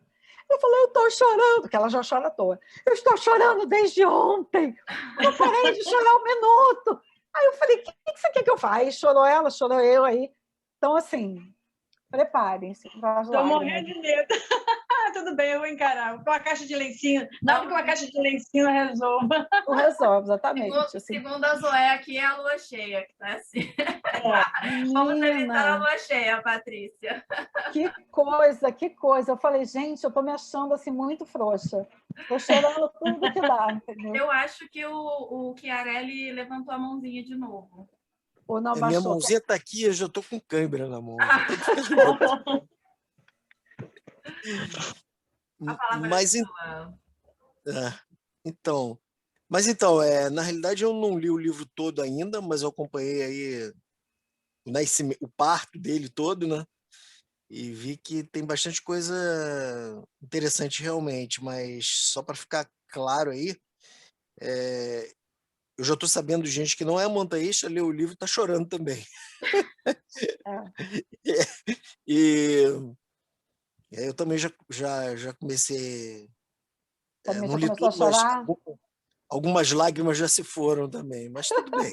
Eu falei, eu estou chorando, porque ela já chora à toa. Eu estou chorando desde ontem, eu parei de chorar um minuto. Aí eu falei, o que você quer que eu faça? Aí chorou ela, chorou eu aí. Então, assim, preparem-se para as Estou lágrimas. morrendo de medo. Tudo bem, eu vou encarar. Com a caixa de lencinho. Nada que uma caixa de lencinho resolva. Tu resolve, exatamente. Assim. Segundo a Zoé, aqui é a lua cheia, que tá assim. Vamos evitar a lua cheia, Patrícia. Que coisa, que coisa. Eu falei, gente, eu tô me achando assim muito frouxa. Tô chorando tudo que dá, entendeu? Eu acho que o Chiarelli levantou a mãozinha de novo. Ou não Minha baixou? mãozinha tá aqui, eu já tô com câimbra na mão. Mas então, na realidade eu não li o livro todo ainda, mas eu acompanhei aí o parto dele todo, né? E vi que tem bastante coisa interessante realmente, mas só para ficar claro aí, eu já estou sabendo de gente que não é montanhista, leu o livro e está chorando também. E eu também já comecei. Também não já li começou tudo, a chorar? mas algumas lágrimas já se foram também, mas tudo bem.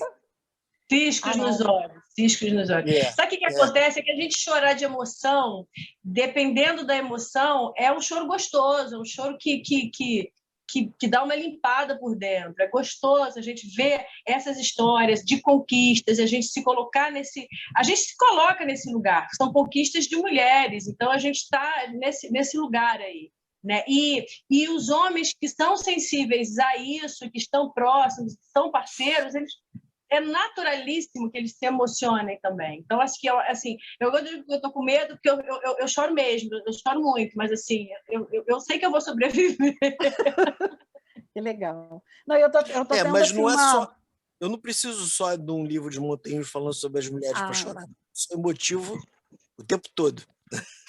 Ciscos nos olhos, ciscos nos olhos. Sabe o que acontece? É que a gente chorar de emoção, dependendo da emoção, é um choro gostoso, é um choro que dá uma limpada por dentro. É gostoso a gente ver essas histórias de conquistas, a gente se colocar nesse... A gente se coloca nesse lugar, são conquistas de mulheres, então a gente está nesse lugar aí. Né? E os homens que são sensíveis a isso, que estão próximos, que são parceiros, é naturalíssimo que eles se emocionem também. Então, acho que assim, eu estou com medo porque eu choro mesmo, eu choro muito, mas assim, eu sei que eu vou sobreviver. Que legal. Não, eu tô tendo, mas assim, não é só... Eu não preciso só de um livro de montanhismo falando sobre as mulheres para chorar. Isso é motivo o tempo todo.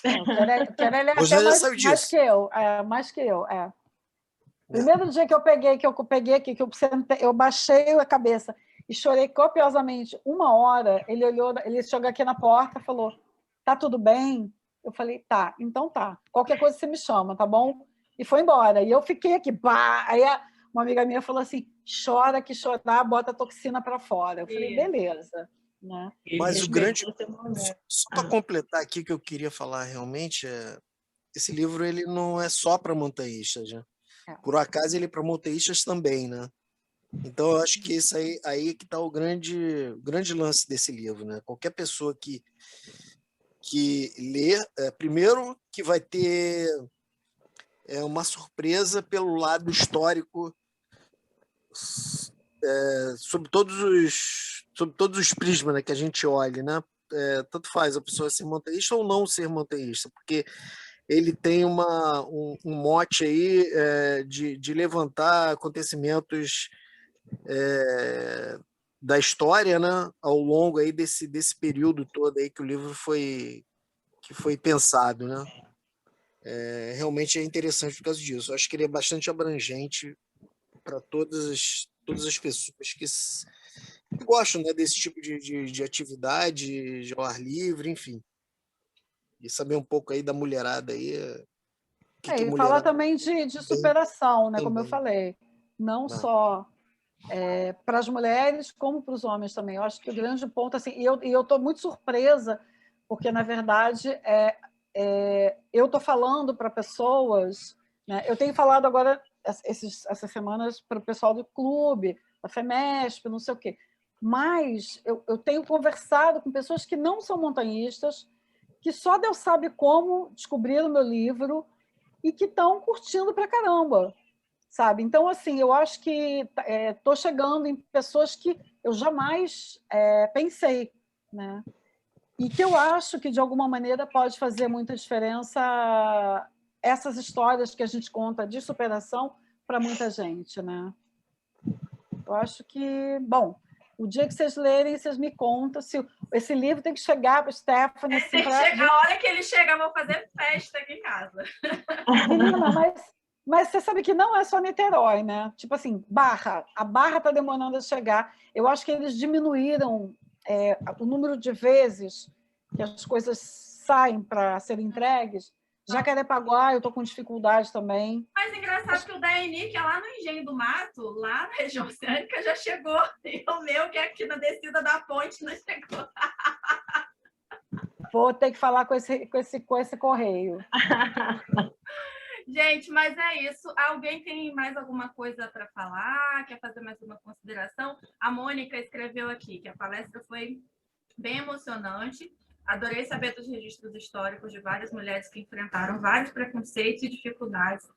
Ele é até mais que eu. Mais que eu. Primeiro dia que eu peguei aqui, eu baixei a cabeça e chorei copiosamente 1 hora, ele chegou aqui na porta e falou, tá tudo bem? Eu falei, tá, então tá. Qualquer coisa você me chama, tá bom? E foi embora. E eu fiquei aqui, pá! Aí uma amiga minha falou assim, chora que chorar, bota a toxina para fora. Eu falei, beleza. Né? Mas o grande... Só para completar aqui que eu queria falar realmente, esse livro ele não é só para montanhistas, né? Por acaso ele é para montanhistas também, né? Então eu acho que isso aí que está o grande lance desse livro, né? Qualquer pessoa que lê, primeiro que vai ter uma surpresa pelo lado histórico sobre todos os prismas, né, que a gente olha, né? Tanto faz a pessoa ser montanhista ou não ser montanhista, porque ele tem um mote aí de levantar acontecimentos da história, né, ao longo aí desse período todo aí que o livro foi pensado, né? Realmente é interessante por causa disso. Eu acho que ele é bastante abrangente para todas as pessoas que gostam, né, desse tipo de atividade, de ao ar livre, enfim. E saber um pouco aí da mulherada aí. E falar também de superação, né? Como eu falei. Não só para as mulheres, como para os homens também. Eu acho que o grande ponto, assim, e eu estou muito surpresa, porque, na verdade, eu estou falando para pessoas, né? Eu tenho falado agora, essas semanas, para o pessoal do clube, da FEMESP, não sei o quê. Mas eu tenho conversado com pessoas que não são montanhistas, que só Deus sabe como descobriram o meu livro e que estão curtindo pra caramba, sabe? Então, assim, eu acho que estou chegando em pessoas que eu jamais pensei, né? E que eu acho que, de alguma maneira, pode fazer muita diferença essas histórias que a gente conta de superação para muita gente, né? Eu acho que, bom, o dia que vocês lerem, vocês me contam se esse livro tem que chegar para o Stephanie. Assim, a hora que ele chegar, eu vou fazer festa aqui em casa. Menina, mas você sabe que não é só Niterói, né? Tipo assim, a Barra está demorando a chegar. Eu acho que eles diminuíram o número de vezes que as coisas saem para serem entregues. Jacarepaguá, eu estou com dificuldade também. Mas engraçado que o da Eni, que é lá no Engenho do Mato, lá na região oceânica, já chegou. E o meu, que é aqui na descida da ponte, não chegou. Vou ter que falar com esse correio. Gente, mas é isso. Alguém tem mais alguma coisa para falar? Quer fazer mais uma consideração? A Mônica escreveu aqui que a palestra foi bem emocionante. Adorei saber dos registros históricos de várias mulheres que enfrentaram vários preconceitos e dificuldades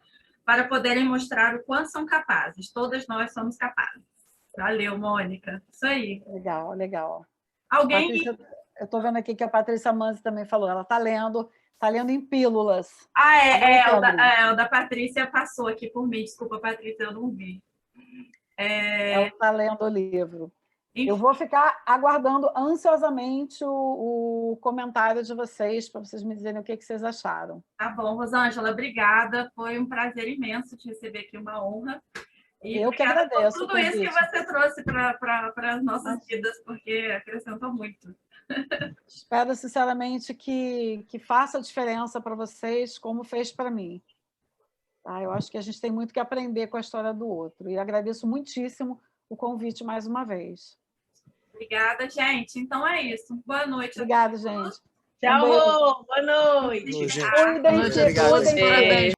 para poderem mostrar o quanto são capazes. Todas nós somos capazes. Valeu, Mônica. Isso aí. Legal, legal. Alguém... Patrícia, eu estou vendo aqui que a Patrícia Manzi também falou. Ela está lendo em pílulas. O da Patrícia passou aqui por mim. Desculpa, Patrícia, eu não vi. Ela está lendo o livro. Eu vou ficar aguardando ansiosamente o comentário de vocês, para vocês me dizerem o que vocês acharam. Tá bom, Rosângela, obrigada. Foi um prazer imenso te receber aqui, uma honra. E eu que agradeço. Por tudo isso que você trouxe para as nossas vidas, porque acrescentou muito. Espero, sinceramente, que faça diferença para vocês, como fez para mim. Tá? Eu acho que a gente tem muito que aprender com a história do outro. E agradeço muitíssimo o convite mais uma vez. Obrigada, gente. Então é isso. Boa noite. Obrigada, gente. Tchau, boa noite. Gente. Cuidem-se. Obrigado. Cuidem-se.